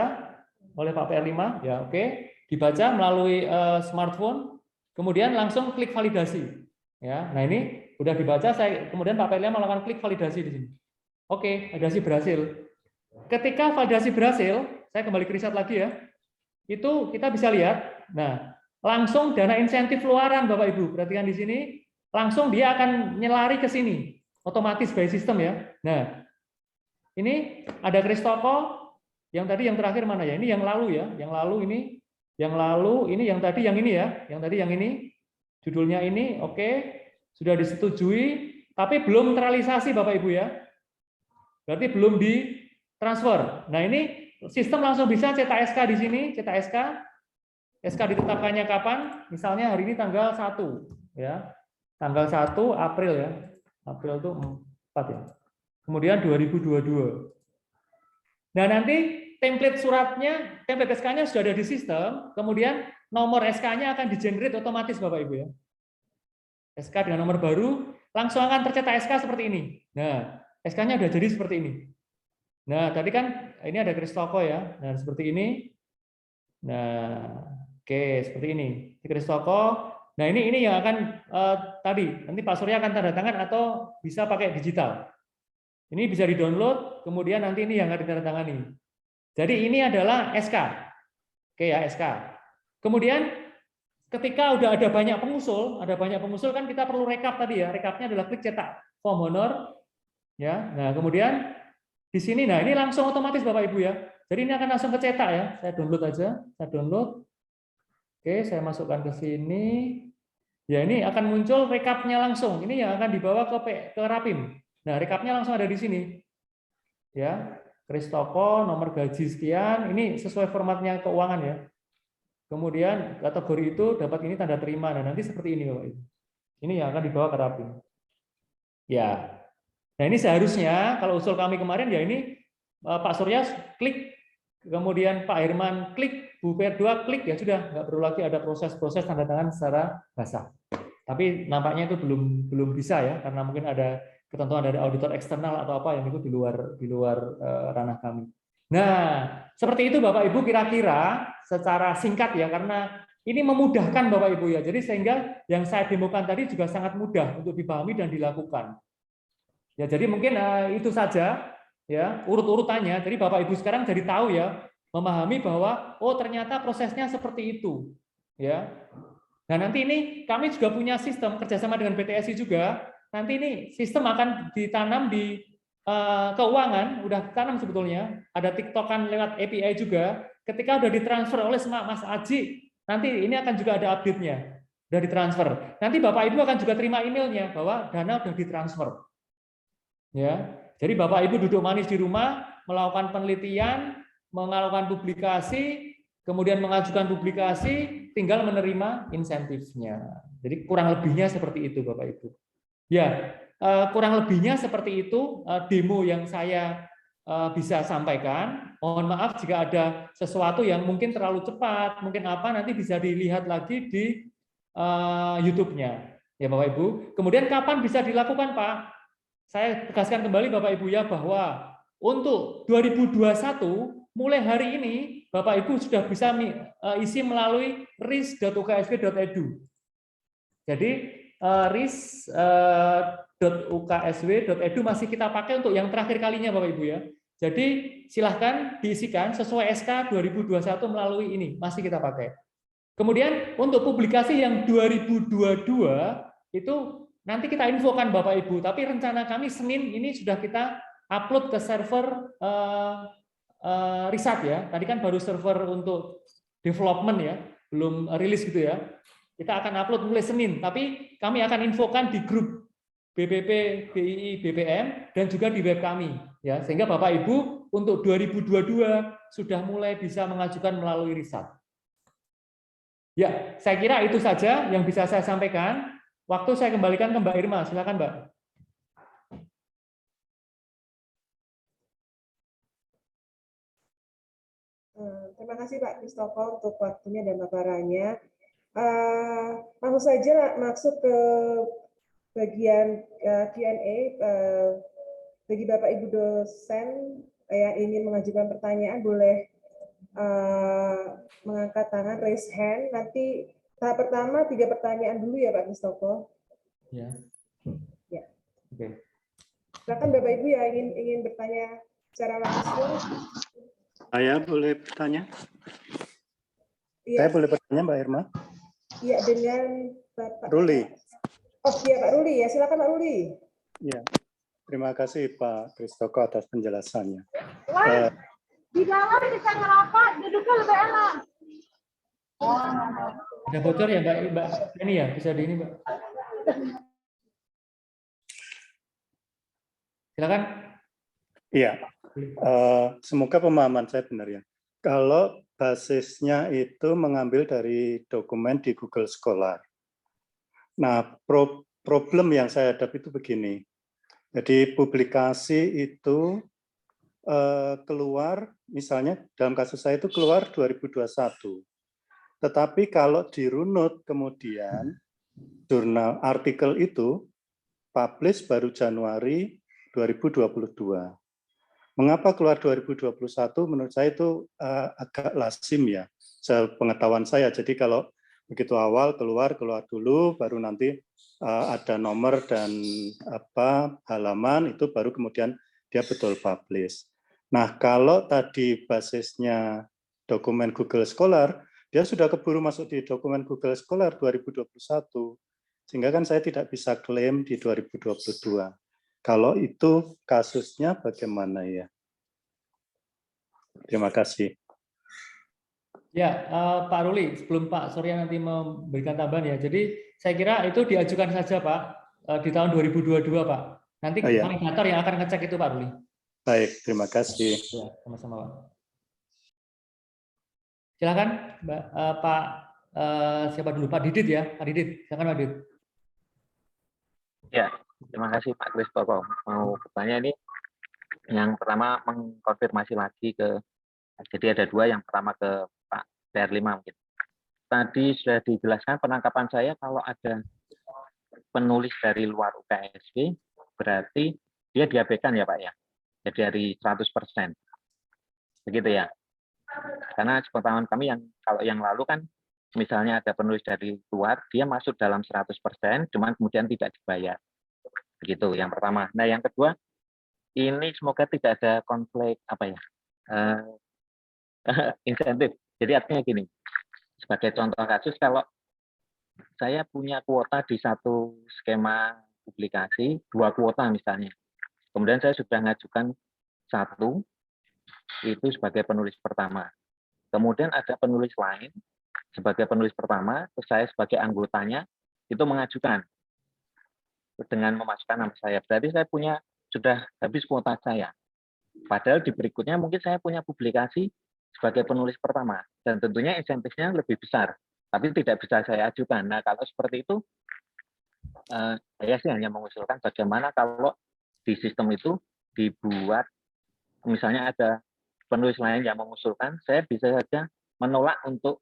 oleh Pak PR5, ya oke, dibaca melalui smartphone, kemudian langsung klik validasi. Ya, nah ini udah dibaca, kemudian Pak PR5 melakukan klik validasi di sini. Oke, validasi berhasil. Ketika validasi berhasil, saya kembali ke riset lagi ya, itu kita bisa lihat, nah langsung dana insentif luaran Bapak Ibu, perhatikan di sini, langsung dia akan nyelari ke sini, otomatis by system ya. Nah, ini ada Kristoko, yang tadi yang terakhir mana ya? Ini yang lalu ya, yang lalu ini, yang tadi yang ini ya, yang tadi yang ini, judulnya ini, oke, sudah disetujui, tapi belum terrealisasi Bapak Ibu ya, berarti belum di transfer. Nah ini sistem langsung bisa cetak SK di sini, cetak SK ditetapkannya kapan? Misalnya hari ini tanggal 1 ya. Tanggal 1 April ya. April itu 4 ya. Kemudian 2022. Nah, nanti template suratnya, template SK-nya sudah ada di sistem, kemudian nomor SK-nya akan di-generate otomatis Bapak Ibu ya. SK dengan nomor baru langsung akan tercetak SK seperti ini. Nah, SK-nya sudah jadi seperti ini. Nah, tadi kan ini ada Kristoko ya. Nah, seperti ini. Nah, oke, seperti ini. Di Kristoko. Nah, ini yang akan tadi nanti Pak Surya akan tanda tangan atau bisa pakai digital. Ini bisa di-download, kemudian nanti ini yang akan ditandatangani. Jadi ini adalah SK. Oke ya, SK. Kemudian ketika udah ada banyak pengusul kan kita perlu rekap tadi ya. Rekapnya adalah klik cetak form honor ya. Nah, kemudian di sini, nah ini langsung otomatis Bapak Ibu ya. Jadi ini akan langsung kecetak ya. Saya download aja, saya download. Oke, saya masukkan ke sini. Ya, ini akan muncul rekapnya langsung. Ini yang akan dibawa ke Rapim. Nah, rekapnya langsung ada di sini. Ya, kris toko, nomor gaji sekian, ini sesuai formatnya keuangan ya. Kemudian kategori itu dapat ini tanda terima. Nah, nanti seperti ini Bapak Ibu. Ini yang akan dibawa ke Rapim. Ya. Nah, ini seharusnya kalau usul kami kemarin ya ini Pak Surya klik, kemudian Pak Herman klik, Bu Per2 klik, ya sudah, nggak perlu lagi ada proses-proses tanda tangan secara basah. Tapi nampaknya itu belum bisa ya, karena mungkin ada ketentuan dari auditor eksternal atau apa yang itu di luar ranah kami. Nah, seperti itu Bapak Ibu kira-kira secara singkat ya, karena ini memudahkan Bapak Ibu ya. Jadi sehingga yang saya demokan tadi juga sangat mudah untuk dipahami dan dilakukan. Ya, jadi mungkin itu saja ya urut-urutannya. Jadi Bapak Ibu sekarang jadi tahu ya, memahami bahwa oh ternyata prosesnya seperti itu. Ya. Nah, nanti ini kami juga punya sistem kerjasama dengan PTSI juga. Nanti ini sistem akan ditanam di keuangan, udah ditanam sebetulnya. Ada TikTokan lewat API juga. Ketika udah ditransfer oleh Mas Aji, nanti ini akan juga ada update-nya. Udah ditransfer. Nanti Bapak Ibu akan juga terima emailnya bahwa dana udah ditransfer. Ya, jadi Bapak Ibu duduk manis di rumah, melakukan penelitian, melakukan publikasi, kemudian mengajukan publikasi, tinggal menerima insentifnya. Jadi kurang lebihnya seperti itu Bapak Ibu. Ya, kurang lebihnya seperti itu demo yang saya bisa sampaikan. Mohon maaf jika ada sesuatu yang mungkin terlalu cepat, mungkin apa nanti bisa dilihat lagi di YouTube-nya. Ya Bapak Ibu. Kemudian kapan bisa dilakukan Pak? Saya tegaskan kembali Bapak Ibu ya bahwa untuk 2021 mulai hari ini Bapak Ibu sudah bisa isi melalui ris.uksw.edu. Jadi ris.uksw.edu masih kita pakai untuk yang terakhir kalinya Bapak Ibu ya. Jadi silahkan diisikan sesuai SK 2021 melalui ini, masih kita pakai. Kemudian untuk publikasi yang 2022 itu nanti kita infokan Bapak Ibu, tapi rencana kami Senin ini sudah kita upload ke server riset ya. Tadi kan baru server untuk development ya, belum rilis gitu ya. Kita akan upload mulai Senin, tapi kami akan infokan di grup BPP, BII, BPM, dan juga di web kami. Ya, sehingga Bapak Ibu untuk 2022 sudah mulai bisa mengajukan melalui riset. Ya, saya kira itu saja yang bisa saya sampaikan. Waktu saya kembalikan ke Mbak Irma, silakan Mbak. Terima kasih Pak Christopher untuk waktunya dan paparannya. Langsung saja masuk ke bagian Q&A. Bagi Bapak Ibu dosen yang ingin mengajukan pertanyaan boleh mengangkat tangan, raise hand. Nanti tahap pertama 3 pertanyaan dulu ya Pak Christopher. Ya. Ya. Oke. Silakan Bapak Ibu yang ingin bertanya secara langsung. Saya boleh bertanya? Ya. Saya boleh bertanya Mbak Irma? Iya, dengan Bapak Ruli. Oh iya Pak Ruli ya, silakan Pak Ruli. Ya, terima kasih Pak Kristoko atas penjelasannya. Di dalam bisa ngerapat, duduknya lebih enak. Ada bocor ya Mbak ini ya, bisa di ini Mbak. Silakan. Iya, semoga pemahaman saya benar ya. Kalau basisnya itu mengambil dari dokumen di Google Scholar. Nah, problem yang saya hadapi itu begini. Jadi publikasi itu keluar, misalnya dalam kasus saya itu keluar 2021. Tetapi kalau dirunut kemudian jurnal artikel itu publish baru Januari 2022. Mengapa keluar 2021? Menurut saya itu agak lazim ya, sepengetahuan saya. Jadi kalau begitu awal keluar dulu, baru nanti ada nomor dan halaman itu baru kemudian dia betul publish. Nah kalau tadi basisnya dokumen Google Scholar, dia sudah keburu masuk di dokumen Google Scholar 2021, sehingga kan saya tidak bisa klaim di 2022. Kalau itu kasusnya bagaimana ya? Terima kasih. Ya, Pak Ruli, sebelum Pak Surya nanti memberikan tambahan ya. Jadi saya kira itu diajukan saja Pak di tahun 2022 Pak. Nanti Oh, iya. validator yang akan ngecek itu Pak Ruli. Baik, terima kasih. Ya, sama-sama Pak. Silakan Pak siapa dulu Pak Didit ya, Pak Didit. Silakan Pak Didit. Ya, terima kasih Pak Kristoko. Mau bertanya ini, yang pertama mengkonfirmasi lagi jadi ada dua, yang pertama ke Pak PR5 mungkin. Tadi sudah dijelaskan penangkapan saya kalau ada penulis dari luar UKSW, berarti dia diabaikan ya Pak ya? Jadi dari 100%. Begitu ya? Karena sepengetahuan kami kalau yang lalu kan, misalnya ada penulis dari luar, dia masuk dalam 100%, cuman kemudian tidak dibayar. Begitu yang pertama. Nah yang kedua, ini semoga tidak ada konflik insentif. Jadi artinya gini, sebagai contoh kasus, kalau saya punya kuota di satu skema publikasi, 2 kuota misalnya, kemudian saya sudah mengajukan 1, itu sebagai penulis pertama. Kemudian ada penulis lain sebagai penulis pertama, terus saya sebagai anggotanya itu mengajukan dengan memasukkan nama saya. Berarti saya sudah habis kuota saya. Padahal di berikutnya mungkin saya punya publikasi sebagai penulis pertama, dan tentunya insentifnya lebih besar, tapi tidak bisa saya ajukan. Nah kalau seperti itu, saya sih hanya mengusulkan bagaimana kalau di sistem itu dibuat, misalnya ada penulis lain yang mengusulkan, saya bisa saja menolak untuk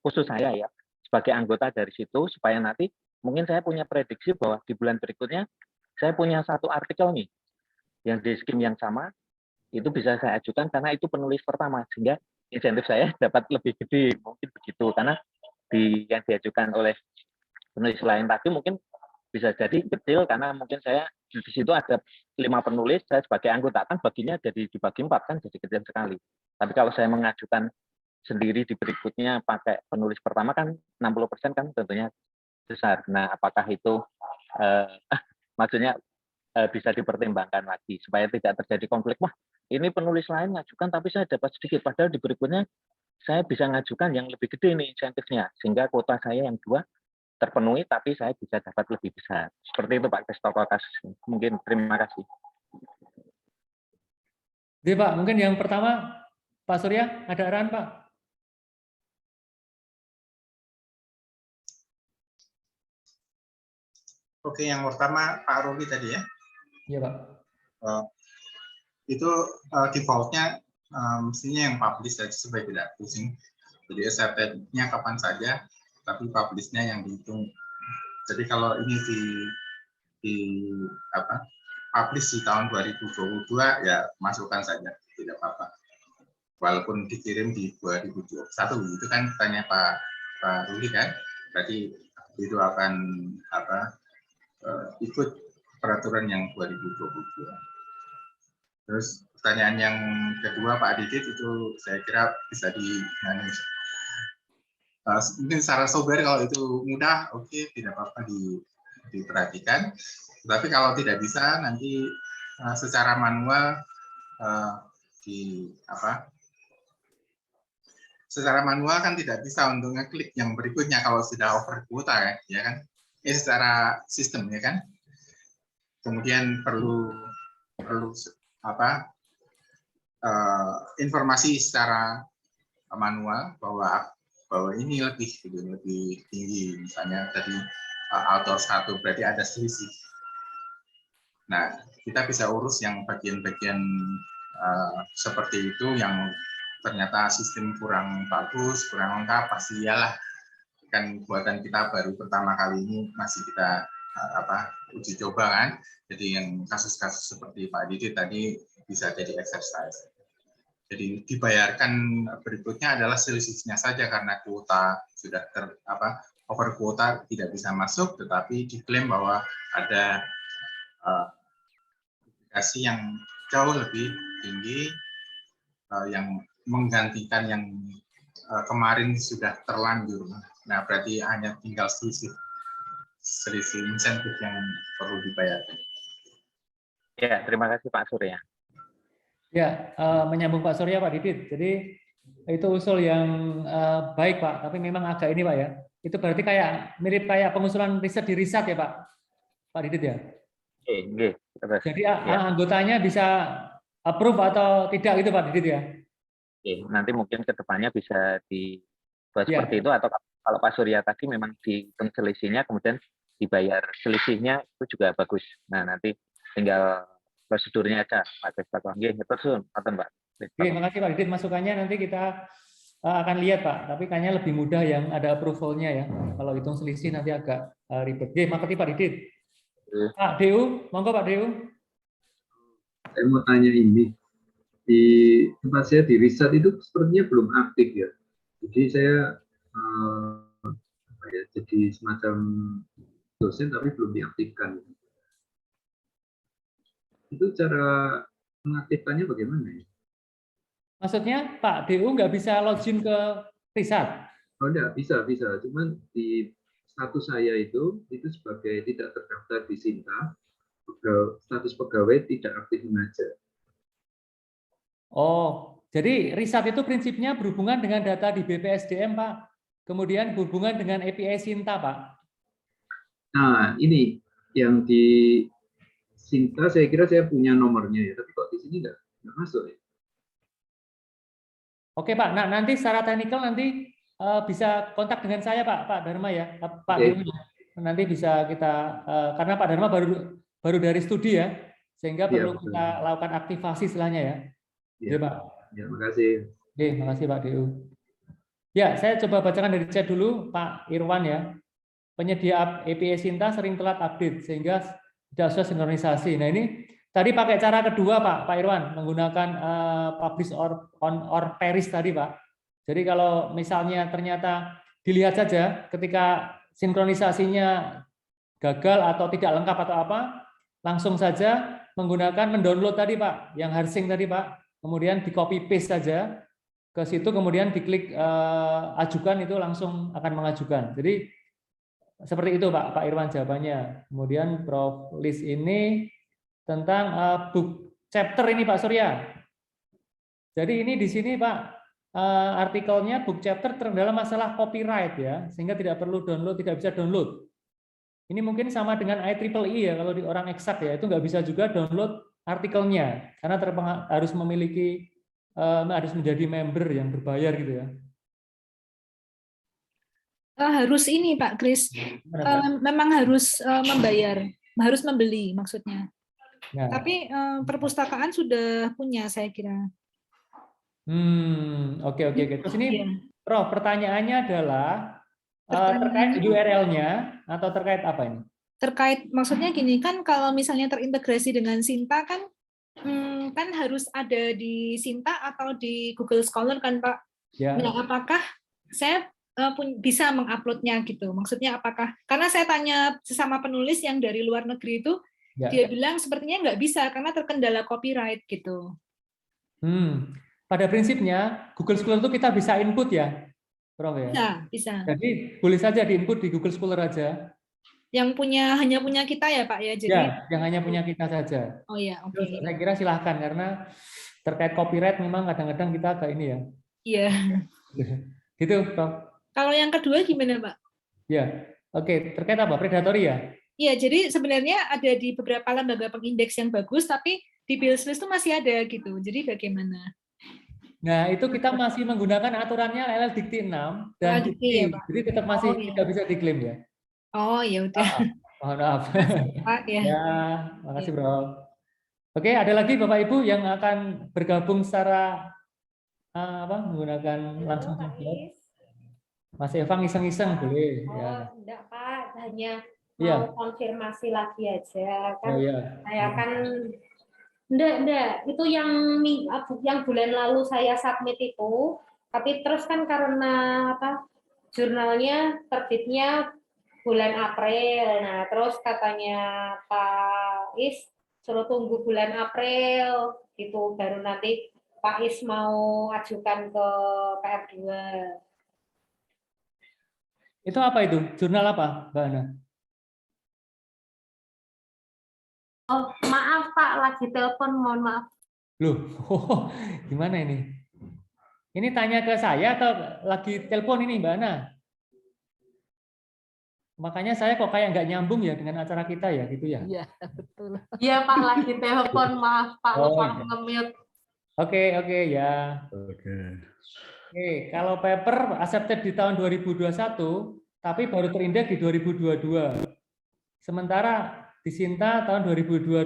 khusus saya ya, sebagai anggota dari situ, supaya nanti mungkin saya punya prediksi bahwa di bulan berikutnya saya punya 1 artikel nih, yang di skim yang sama, itu bisa saya ajukan karena itu penulis pertama, sehingga insentif saya dapat lebih gede, mungkin begitu. Karena yang diajukan oleh penulis lain tadi mungkin bisa jadi kecil, karena mungkin saya di situ ada 5 penulis, saya sebagai anggota kan baginya jadi dibagi 4 kan, jadi kecil sekali. Tapi kalau saya mengajukan sendiri di berikutnya pakai penulis pertama kan 60% kan tentunya besar. Nah apakah itu maksudnya bisa dipertimbangkan lagi supaya tidak terjadi konflik. Wah, ini penulis lain ngajukan tapi saya dapat sedikit, padahal di berikutnya saya bisa ngajukan yang lebih gede nih insentifnya, sehingga kuota saya yang 2 terpenuhi tapi saya bisa dapat lebih besar. Seperti itu Pak Kristoko kasusnya. Mungkin terima kasih. Jadi Pak, mungkin yang pertama Pak Surya ada arahan Pak. Oke, yang pertama Pak Ruli tadi ya. Iya Pak. Itu defaultnya mestinya yang publish saja supaya tidak pusing. Jadi accepted-nya kapan saja, tapi publish-nya yang dihitung. Jadi kalau ini publish di tahun 2022 ya masukkan saja, tidak apa-apa. Walaupun dikirim di 2021, itu kan tanya Pak Ruli kan, berarti itu akan ikut peraturan yang 2022. Terus pertanyaan yang kedua Pak Didit itu saya kira bisa mungkin secara sober kalau itu mudah, oke, tidak apa-apa diperhatikan. Tapi kalau tidak bisa nanti secara manual secara manual kan tidak bisa untuk ngeklik yang berikutnya kalau sudah over kuota ya kan? Secara sistem ya kan. Kemudian perlu informasi secara manual bahwa ini lebih tinggi, misalnya tadi author 1 berarti ada selisih. Nah kita bisa urus yang bagian-bagian seperti itu yang ternyata sistem kurang bagus, kurang lengkap, pasti iyalah, kan buatan kita baru pertama kali ini, masih kita uji coba kan. Jadi yang kasus-kasus seperti Pak Didit tadi bisa jadi exercise. Jadi dibayarkan berikutnya adalah selisihnya saja karena kuota sudah over kuota tidak bisa masuk, tetapi diklaim bahwa ada publikasi yang jauh lebih tinggi yang menggantikan yang kemarin sudah terlanjur. Nah berarti hanya tinggal selisih insentif yang perlu dibayarkan. Ya, terima kasih Pak Surya. Ya, menyambung Pak Surya Pak Didit. Jadi itu usul yang baik Pak, tapi memang agak ini Pak ya, Itu berarti kayak mirip kayak pengusulan riset di riset ya Pak? Pak Didit ya? Oke, terus. Jadi Ya. anggotanya bisa approve atau tidak gitu Pak Didit ya? Oke, nanti mungkin ke depannya bisa dibuat Ya. seperti itu, atau kalau Pak Surya tadi memang dihitung selisihnya kemudian dibayar selisihnya, itu juga bagus. Nah, nanti tinggal prosedurnya aja Pak Kristoko. Nggih, terus Pak. Oke, makasih Pak Didit masukannya, nanti kita akan lihat Pak, tapi kayaknya lebih mudah yang ada approval-nya ya. Kalau hitung selisih nanti agak ribet. Oke, makasih Pak Didit. Pak Deu, monggo Pak Deu. Saya mau tanya ini, di tempat saya di riset itu sepertinya belum aktif ya. Jadi saya jadi semacam dosen tapi belum diaktifkan. Itu cara mengaktifkannya bagaimana ya? Maksudnya Pak DU nggak bisa login ke riset? Oh enggak, bisa. Cuman di status saya itu sebagai tidak terdaftar di Sinta, status pegawai tidak aktif mengajar. Oh, jadi riset itu prinsipnya berhubungan dengan data di BPSDM, Pak. Kemudian berhubungan dengan API Sinta, Pak. Nah, ini yang di Sinta saya kira saya punya nomornya ya, tapi kok di sini nggak masuk ya. Oke Pak, nah nanti secara teknikal nanti bisa kontak dengan saya Pak Dharma ya, Pak Oke. Dirma. Nanti bisa kita karena Pak Dharma baru dari studi ya, sehingga perlu betul. kita lakukan aktivasi istilahnya ya. Iya Pak. Ya, makasih. Oke, makasih Pak DU. Ya, saya coba bacakan dari chat dulu Pak Irwan ya. Penyedia API Sinta sering telat update sehingga tidak susah sinkronisasi. Nah ini tadi pakai cara kedua Pak Irwan, menggunakan publish or perish tadi Pak. Jadi kalau misalnya ternyata dilihat saja ketika sinkronisasinya gagal atau tidak lengkap atau apa, langsung saja menggunakan mendownload tadi Pak, yang harsing tadi Pak, kemudian di copy paste saja ke situ, kemudian diklik ajukan, itu langsung akan mengajukan. Jadi seperti itu Pak Irwan jawabannya. Kemudian Prof. List ini tentang book chapter ini Pak Surya. Jadi ini di sini Pak artikelnya book chapter terkendala masalah copyright ya, sehingga tidak perlu download, tidak bisa download. Ini mungkin sama dengan IEEE ya, kalau di orang eksak ya, itu nggak bisa juga download artikelnya, karena harus memiliki harus menjadi member yang berbayar gitu ya. Harus ini Pak Kris, memang harus membayar, harus membeli maksudnya. Nah. Tapi perpustakaan sudah punya saya kira. Oke. Terus ini, Prof, pertanyaannya adalah terkait URL-nya atau terkait apa ini? Terkait, maksudnya gini kan, kalau misalnya terintegrasi dengan Sinta kan harus ada di Sinta atau di Google Scholar kan Pak? Ya. Nah, apakah saya bisa menguploadnya gitu? Maksudnya apakah, karena saya tanya sesama penulis yang dari luar negeri itu, dia bilang sepertinya nggak bisa karena terkendala copyright gitu. Pada prinsipnya Google Scholar itu kita bisa input ya, Prof ya? Bisa. Jadi boleh saja diinput di Google Scholar aja. Yang hanya punya kita ya Pak ya? Jadi yang hanya punya kita saja. Oh ya, oke. Terus saya kira silahkan, karena terkait copyright memang kadang-kadang kita agak ini ya. Iya. Gitu, Prof. Kalau yang kedua gimana Pak? Ya, oke. Terkait apa? Predatory ya? Iya, jadi sebenarnya ada di beberapa lembaga pengindeks yang bagus, tapi di Billslist itu masih ada gitu. Jadi bagaimana? Nah, itu kita masih menggunakan aturannya LL Dikti 6 dan Dikti. Ya, jadi tetap masih tidak bisa diklaim ya. Oh, ya udah. Mohon maaf. Pak, ya. Ya, makasih Bro. Oke, ada lagi Bapak Ibu yang akan bergabung secara menggunakan langsung chat. Mas Eva ngiseng-ngiseng boleh. Ya. Enggak Pak, hanya mau konfirmasi lagi aja kan. Ya. Saya kan enggak, itu yang bulan lalu saya submit itu, tapi terus kan karena jurnalnya terbitnya bulan April. Nah, terus katanya Pak Is suruh tunggu bulan April gitu, baru nanti Pak Is mau ajukan ke PR2. Itu apa itu? Jurnal apa, Mbak Ana? Oh, maaf Pak, lagi telepon, mohon maaf. Loh, gimana ini? Ini tanya ke saya atau lagi telepon ini Mbak Ana? makanya saya kok kayak nggak nyambung ya dengan acara kita ya, gitu ya. Iya, betul. Iya Pak, lagi telepon, maaf Pak, Oh, lupa iya. nge-mute. Oke ya. Oke. Oke, kalau paper accepted di tahun 2021, tapi baru terindeks di 2022. Sementara di Sinta tahun 2022.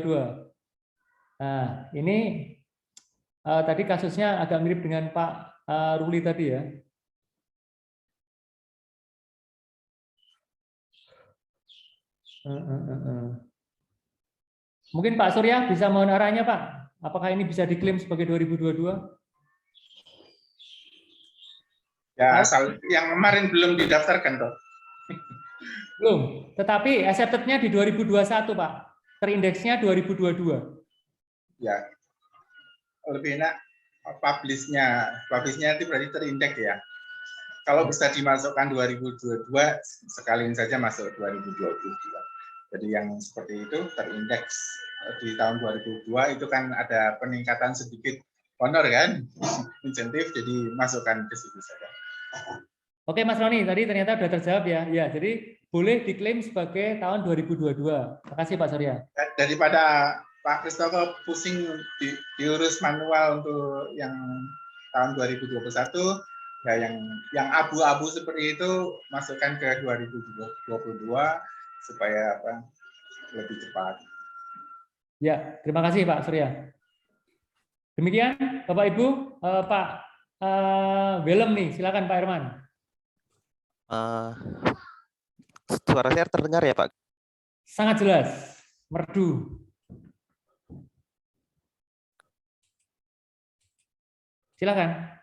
Nah, ini tadi kasusnya agak mirip dengan Pak Ruli tadi ya. Mungkin Pak Surya bisa mohon arahnya Pak. Apakah ini bisa diklaim sebagai 2022? Ya, asal yang kemarin belum didaftarkan toh. Belum, tetapi accepted-nya di 2021 Pak. Terindeksnya 2022. Ya, lebih enak publish-nya itu berarti terindeks ya. Kalau bisa dimasukkan 2022, sekalian saja masuk 2022. Jadi yang seperti itu terindeks di tahun 2002 itu kan ada peningkatan sedikit honor kan, insentif, jadi masukkan ke situ saja. Oke Mas Roni, tadi ternyata sudah terjawab ya. Ya, jadi boleh diklaim sebagai tahun 2022. Terima kasih Pak Surya. Daripada Pak Kristoko pusing diurus manual untuk yang tahun 2021, ya yang abu-abu seperti itu masukkan ke 2022 supaya lebih cepat. Ya, terima kasih Pak Surya. Demikian Bapak Ibu, Pak Willem nih, silakan Pak Herman. Suara saya terdengar ya Pak? Sangat jelas, merdu. Silakan.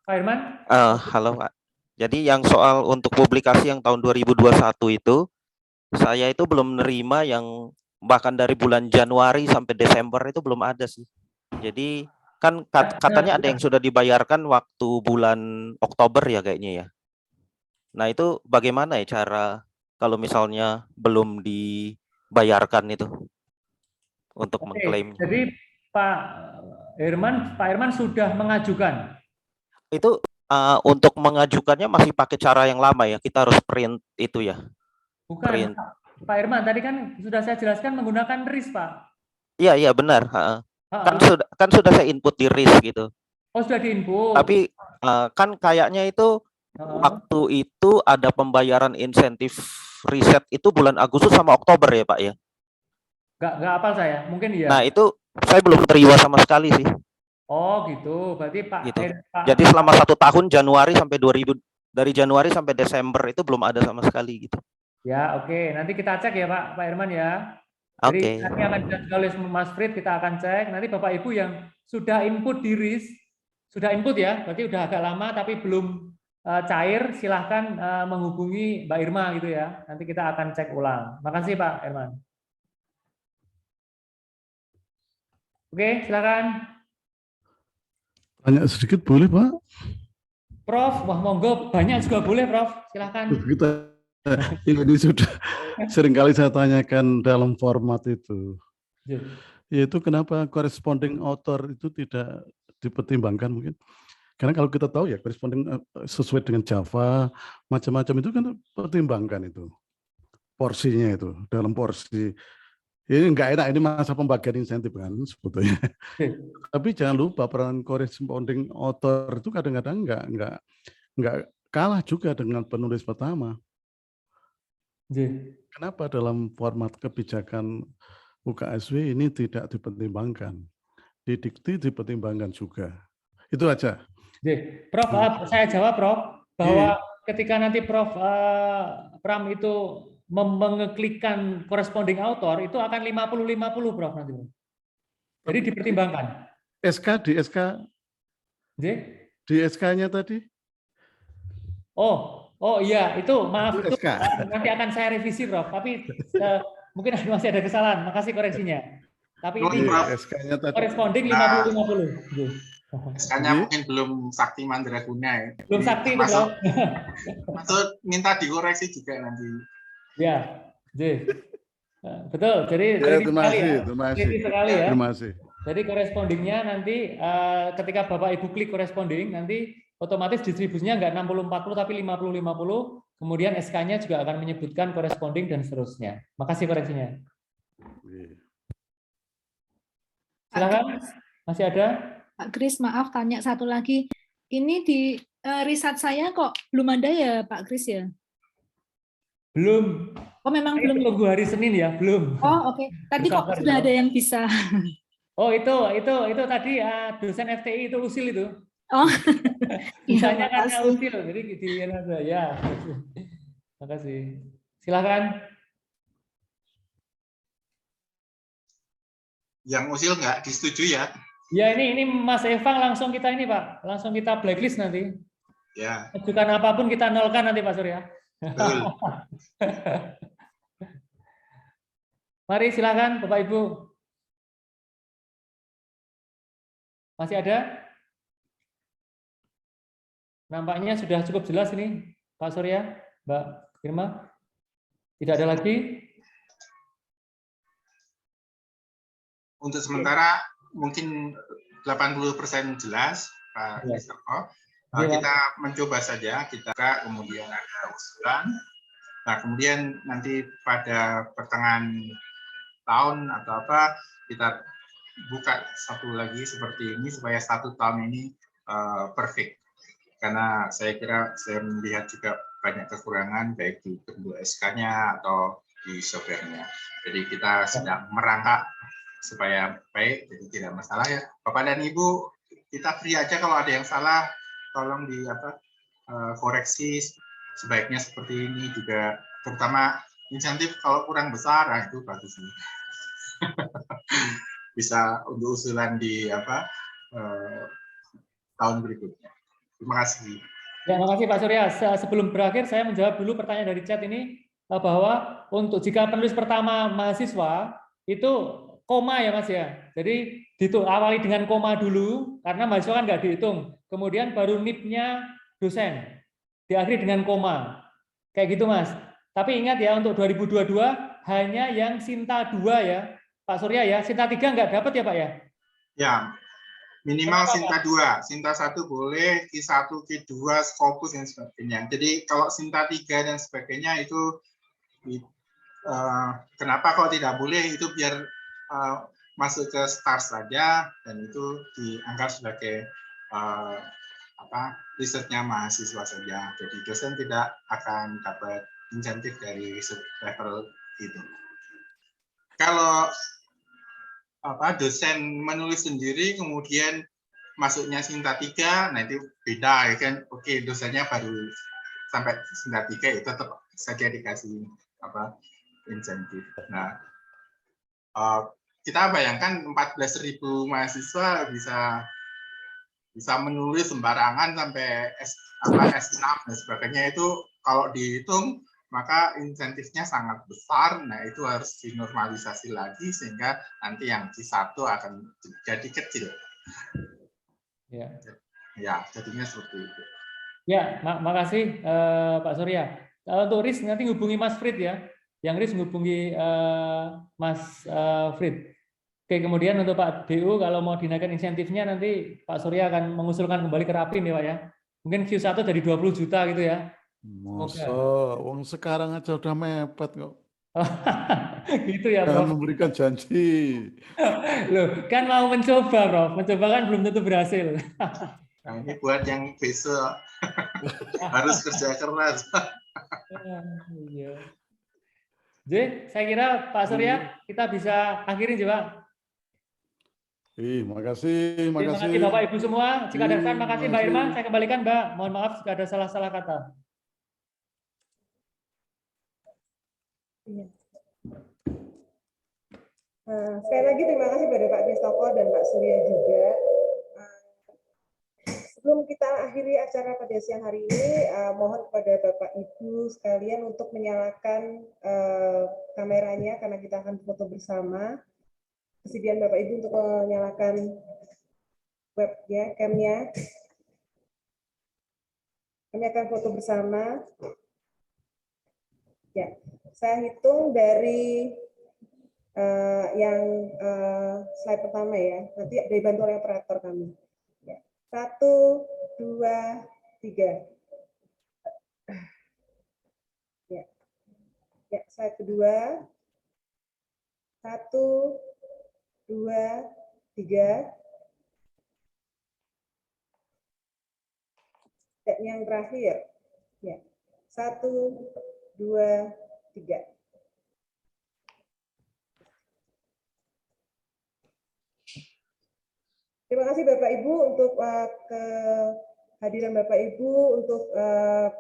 Pak Herman? Halo Pak. Jadi yang soal untuk publikasi yang tahun 2021 itu, saya itu belum menerima yang bahkan dari bulan Januari sampai Desember itu belum ada sih. Jadi kan katanya ada yang sudah dibayarkan waktu bulan Oktober ya kayaknya ya. Nah itu bagaimana ya cara kalau misalnya belum dibayarkan itu untuk mengklaim? Jadi Pak Herman sudah mengajukan. Itu untuk mengajukannya masih pakai cara yang lama ya, kita harus print itu ya. Bukan, print. Pak Herman tadi kan sudah saya jelaskan menggunakan RIS Pak. Iya benar. Kan sudah saya input di RIS gitu. Oh sudah diinput. Tapi kan kayaknya itu waktu itu ada pembayaran insentif riset itu bulan Agustus sama Oktober ya Pak ya. Nggak hafal saya, mungkin ya. Nah itu saya belum terima sama sekali sih. Oh gitu, berarti Pak. Gitu. Jadi selama 1 tahun dari Januari sampai Desember itu belum ada sama sekali gitu. Ya oke, nanti kita cek ya Pak Herman ya. Jadi nanti akan dijelaskan oleh Mas Frit, kita akan cek. Nanti Bapak Ibu yang sudah input di RIS, sudah input ya, berarti udah agak lama tapi belum cair, silahkan menghubungi Mbak Irma gitu ya. Nanti kita akan cek ulang. Makasih Pak Herman. Oke, silakan. Tanya sedikit boleh Pak? Prof, wah monggo, banyak juga boleh Prof, silakan. Ini sudah seringkali saya tanyakan dalam format itu. Yaitu kenapa corresponding author itu tidak dipertimbangkan mungkin. Karena kalau kita tahu ya corresponding sesuai dengan Java, macam-macam itu kan pertimbangkan itu. Porsinya itu, dalam porsi. Ini enggak enak, ini masa pembagian insentif kan sebetulnya. Tapi jangan lupa peran corresponding author itu kadang-kadang enggak kalah juga dengan penulis pertama. Kenapa dalam format kebijakan UKSW ini tidak dipertimbangkan? Di dikti dipertimbangkan juga. Itu aja. Prof, saya jawab Prof, bahwa ketika nanti Prof Pram itu mengeklikkan corresponding author itu akan 50-50 Prof nanti. Jadi dipertimbangkan. Di SK-nya tadi? Oh iya, itu maaf itu nanti akan saya revisi Prof, tapi mungkin masih ada kesalahan. Makasih koreksinya. Tapi ini SK-nya tadi corresponding 50-50. SK-nya mungkin belum sakti mandraguna ya. Belum sakti itu Prof. Maksud minta dikoreksi juga nanti. Ya, Betul, jadi Ya, teliti terima sekali kasih, ya. terima kasih. Teliti sekali ya. Terima kasih. Jadi correspondingnya nanti ketika Bapak Ibu klik corresponding, nanti otomatis distribusinya nggak 60-40 tapi 50-50, kemudian SK-nya juga akan menyebutkan corresponding dan seterusnya. Makasih koreksinya. Silakan, masih ada? Pak Kris, maaf tanya satu lagi. Ini di riset saya kok belum ada ya Pak Kris ya? Belum. Oh memang Itu belum. tunggu hari Senin ya, belum. Oh oke. Tadi kok Bersabar sudah ya. ada yang bisa. Oh itu tadi dosen FTI itu usil itu. Oh. Bisanya Ya, karena makasih. usil, jadi di ya. Makasih. Silakan. Yang usil nggak disetujui ya? Ya ini Mas Evang langsung kita ini Pak, langsung kita blacklist nanti. Ya. Ajukan apapun kita nolkan nanti Pak Surya. Betul. Mari silakan Bapak Ibu. Masih ada? Nampaknya sudah cukup jelas ini Pak Surya, Mbak Firma. Tidak ada lagi? Untuk sementara mungkin 80% jelas, Pak Christopher. Kita mencoba saja, kita kemudian ada usulan. Nah, kemudian nanti pada pertengahan tahun atau apa, kita buka satu lagi seperti ini supaya 1 tahun ini perfect. Karena saya kira saya melihat juga banyak kekurangan baik di bentuk SK-nya atau di software-nya. Jadi kita sedang merangkak supaya baik, jadi tidak masalah ya. Bapak dan Ibu, kita free aja kalau ada yang salah, tolong koreksi sebaiknya seperti ini juga, terutama insentif kalau kurang besar, nah itu bagus nih. Bisa untuk usulan di tahun berikutnya. Terima kasih. Ya, terima kasih Pak Surya. Sebelum berakhir, saya menjawab dulu pertanyaan dari chat ini bahwa untuk jika penulis pertama mahasiswa itu koma ya Mas ya. Jadi awali dengan koma dulu karena mahasiswa kan nggak dihitung. Kemudian baru NIP-nya dosen. Diakhiri dengan koma. Kayak gitu Mas. Tapi ingat ya untuk 2022 hanya yang Sinta 2 ya. Pak Surya ya. Sinta 3 nggak dapat ya Pak ya? Ya. Minimal Sinta 2, Sinta 1 boleh, Q1, Q2, Scopus dan sebagainya. Jadi kalau Sinta 3 dan sebagainya itu kenapa kok tidak boleh, itu biar masuk ke STAR saja dan itu dianggap sebagai risetnya mahasiswa saja. Jadi dosen tidak akan dapat insentif dari level itu. Kalau dosen menulis sendiri kemudian masuknya Sinta 3, nah itu beda ya kan. Oke, dosennya baru sampai Sinta 3 itu tetap saja dikasih insentif. Nah, kita bayangkan 14.000 mahasiswa bisa menulis sembarangan sampai S6 dan sebagainya, itu kalau dihitung maka insentifnya sangat besar. Nah, itu harus dinormalisasi lagi sehingga nanti yang Q1 akan jadi kecil. Ya, jadinya seperti itu. Ya, makasih Pak Surya. Untuk RIS nanti hubungi Mas Frid ya. Yang RIS hubungi Mas Frid. Oke, kemudian untuk Pak DU kalau mau dinaikkan insentifnya nanti Pak Surya akan mengusulkan kembali ke Rapim ya Pak ya. Mungkin Q1 dari 20 juta gitu ya. Masa, wong sekarang aja udah mepet kok. Gitu ya, Jangan Prof. memberikan janji. Loh, kan mau mencoba, Prof. Mencoba kan belum tentu berhasil. Nah, ini buat yang besok harus kerja keras. Jadi, saya kira Pak Surya kita bisa akhiri juga. Makasih. Terima kasih Bapak Ibu semua. Jika ada saran, makasih Mbak Irma. Saya kembalikan Mbak. Mohon maaf jika ada salah-salah kata. Sekali lagi terima kasih pada Pak Christopher dan Pak Surya juga. Sebelum kita akhiri acara pada siang hari ini, mohon kepada Bapak Ibu sekalian untuk menyalakan kameranya karena kita akan foto bersama. Kesediaan Bapak Ibu untuk menyalakan webnya, cam-nya. Kami akan foto bersama. Ya, saya hitung dari yang slide pertama ya. Nanti dibantu oleh operator kami. Ya. 1, 2, 3. Ya. Ya, slide kedua. 1, 2, 3. Dan yang terakhir. Ya. 1, 2, 3. Terima kasih Bapak Ibu untuk kehadiran Bapak Ibu untuk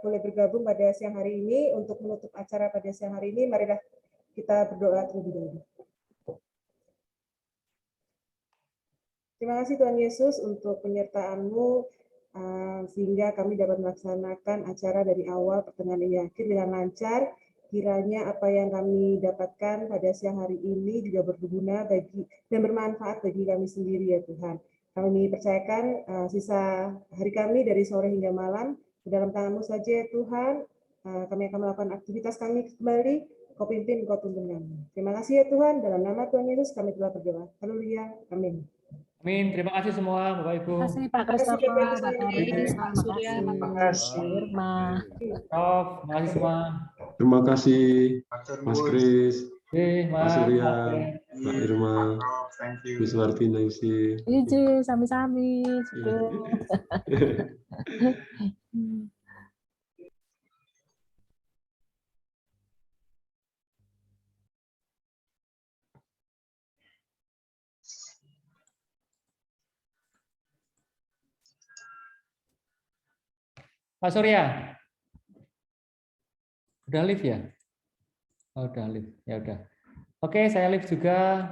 boleh bergabung pada siang hari ini. Untuk menutup acara pada siang hari ini, marilah kita berdoa terlebih dahulu. Terima kasih Tuhan Yesus untuk penyertaan-Mu sehingga kami dapat melaksanakan acara dari awal pertengahan hingga akhir dengan lancar. Kiranya apa yang kami dapatkan pada siang hari ini juga berguna bagi dan bermanfaat bagi kami sendiri ya Tuhan. Kami percayakan sisa hari kami dari sore hingga malam ke dalam tangan-Mu saja ya Tuhan. Kami akan melakukan aktivitas kami kembali. Kau pimpin, Kau tuntun kami. Terima kasih ya Tuhan. Dalam nama Tuhan Yesus kami telah berdoa. Haleluya. Amin. Amin. Terima kasih semua Bapak Ibu. Terima kasih Pak Christopher, Pak Aris, Pak Surya, Terima kasih. Pak Irma. Prof, terima kasih semua. Terima kasih Mas Kris, Pak Surya, Pak Irma, Bu Suwarti, Naisi. Iji, sami-sami. Pak Surya, udah live ya? Oh, udah live, ya udah. Oke, saya live juga.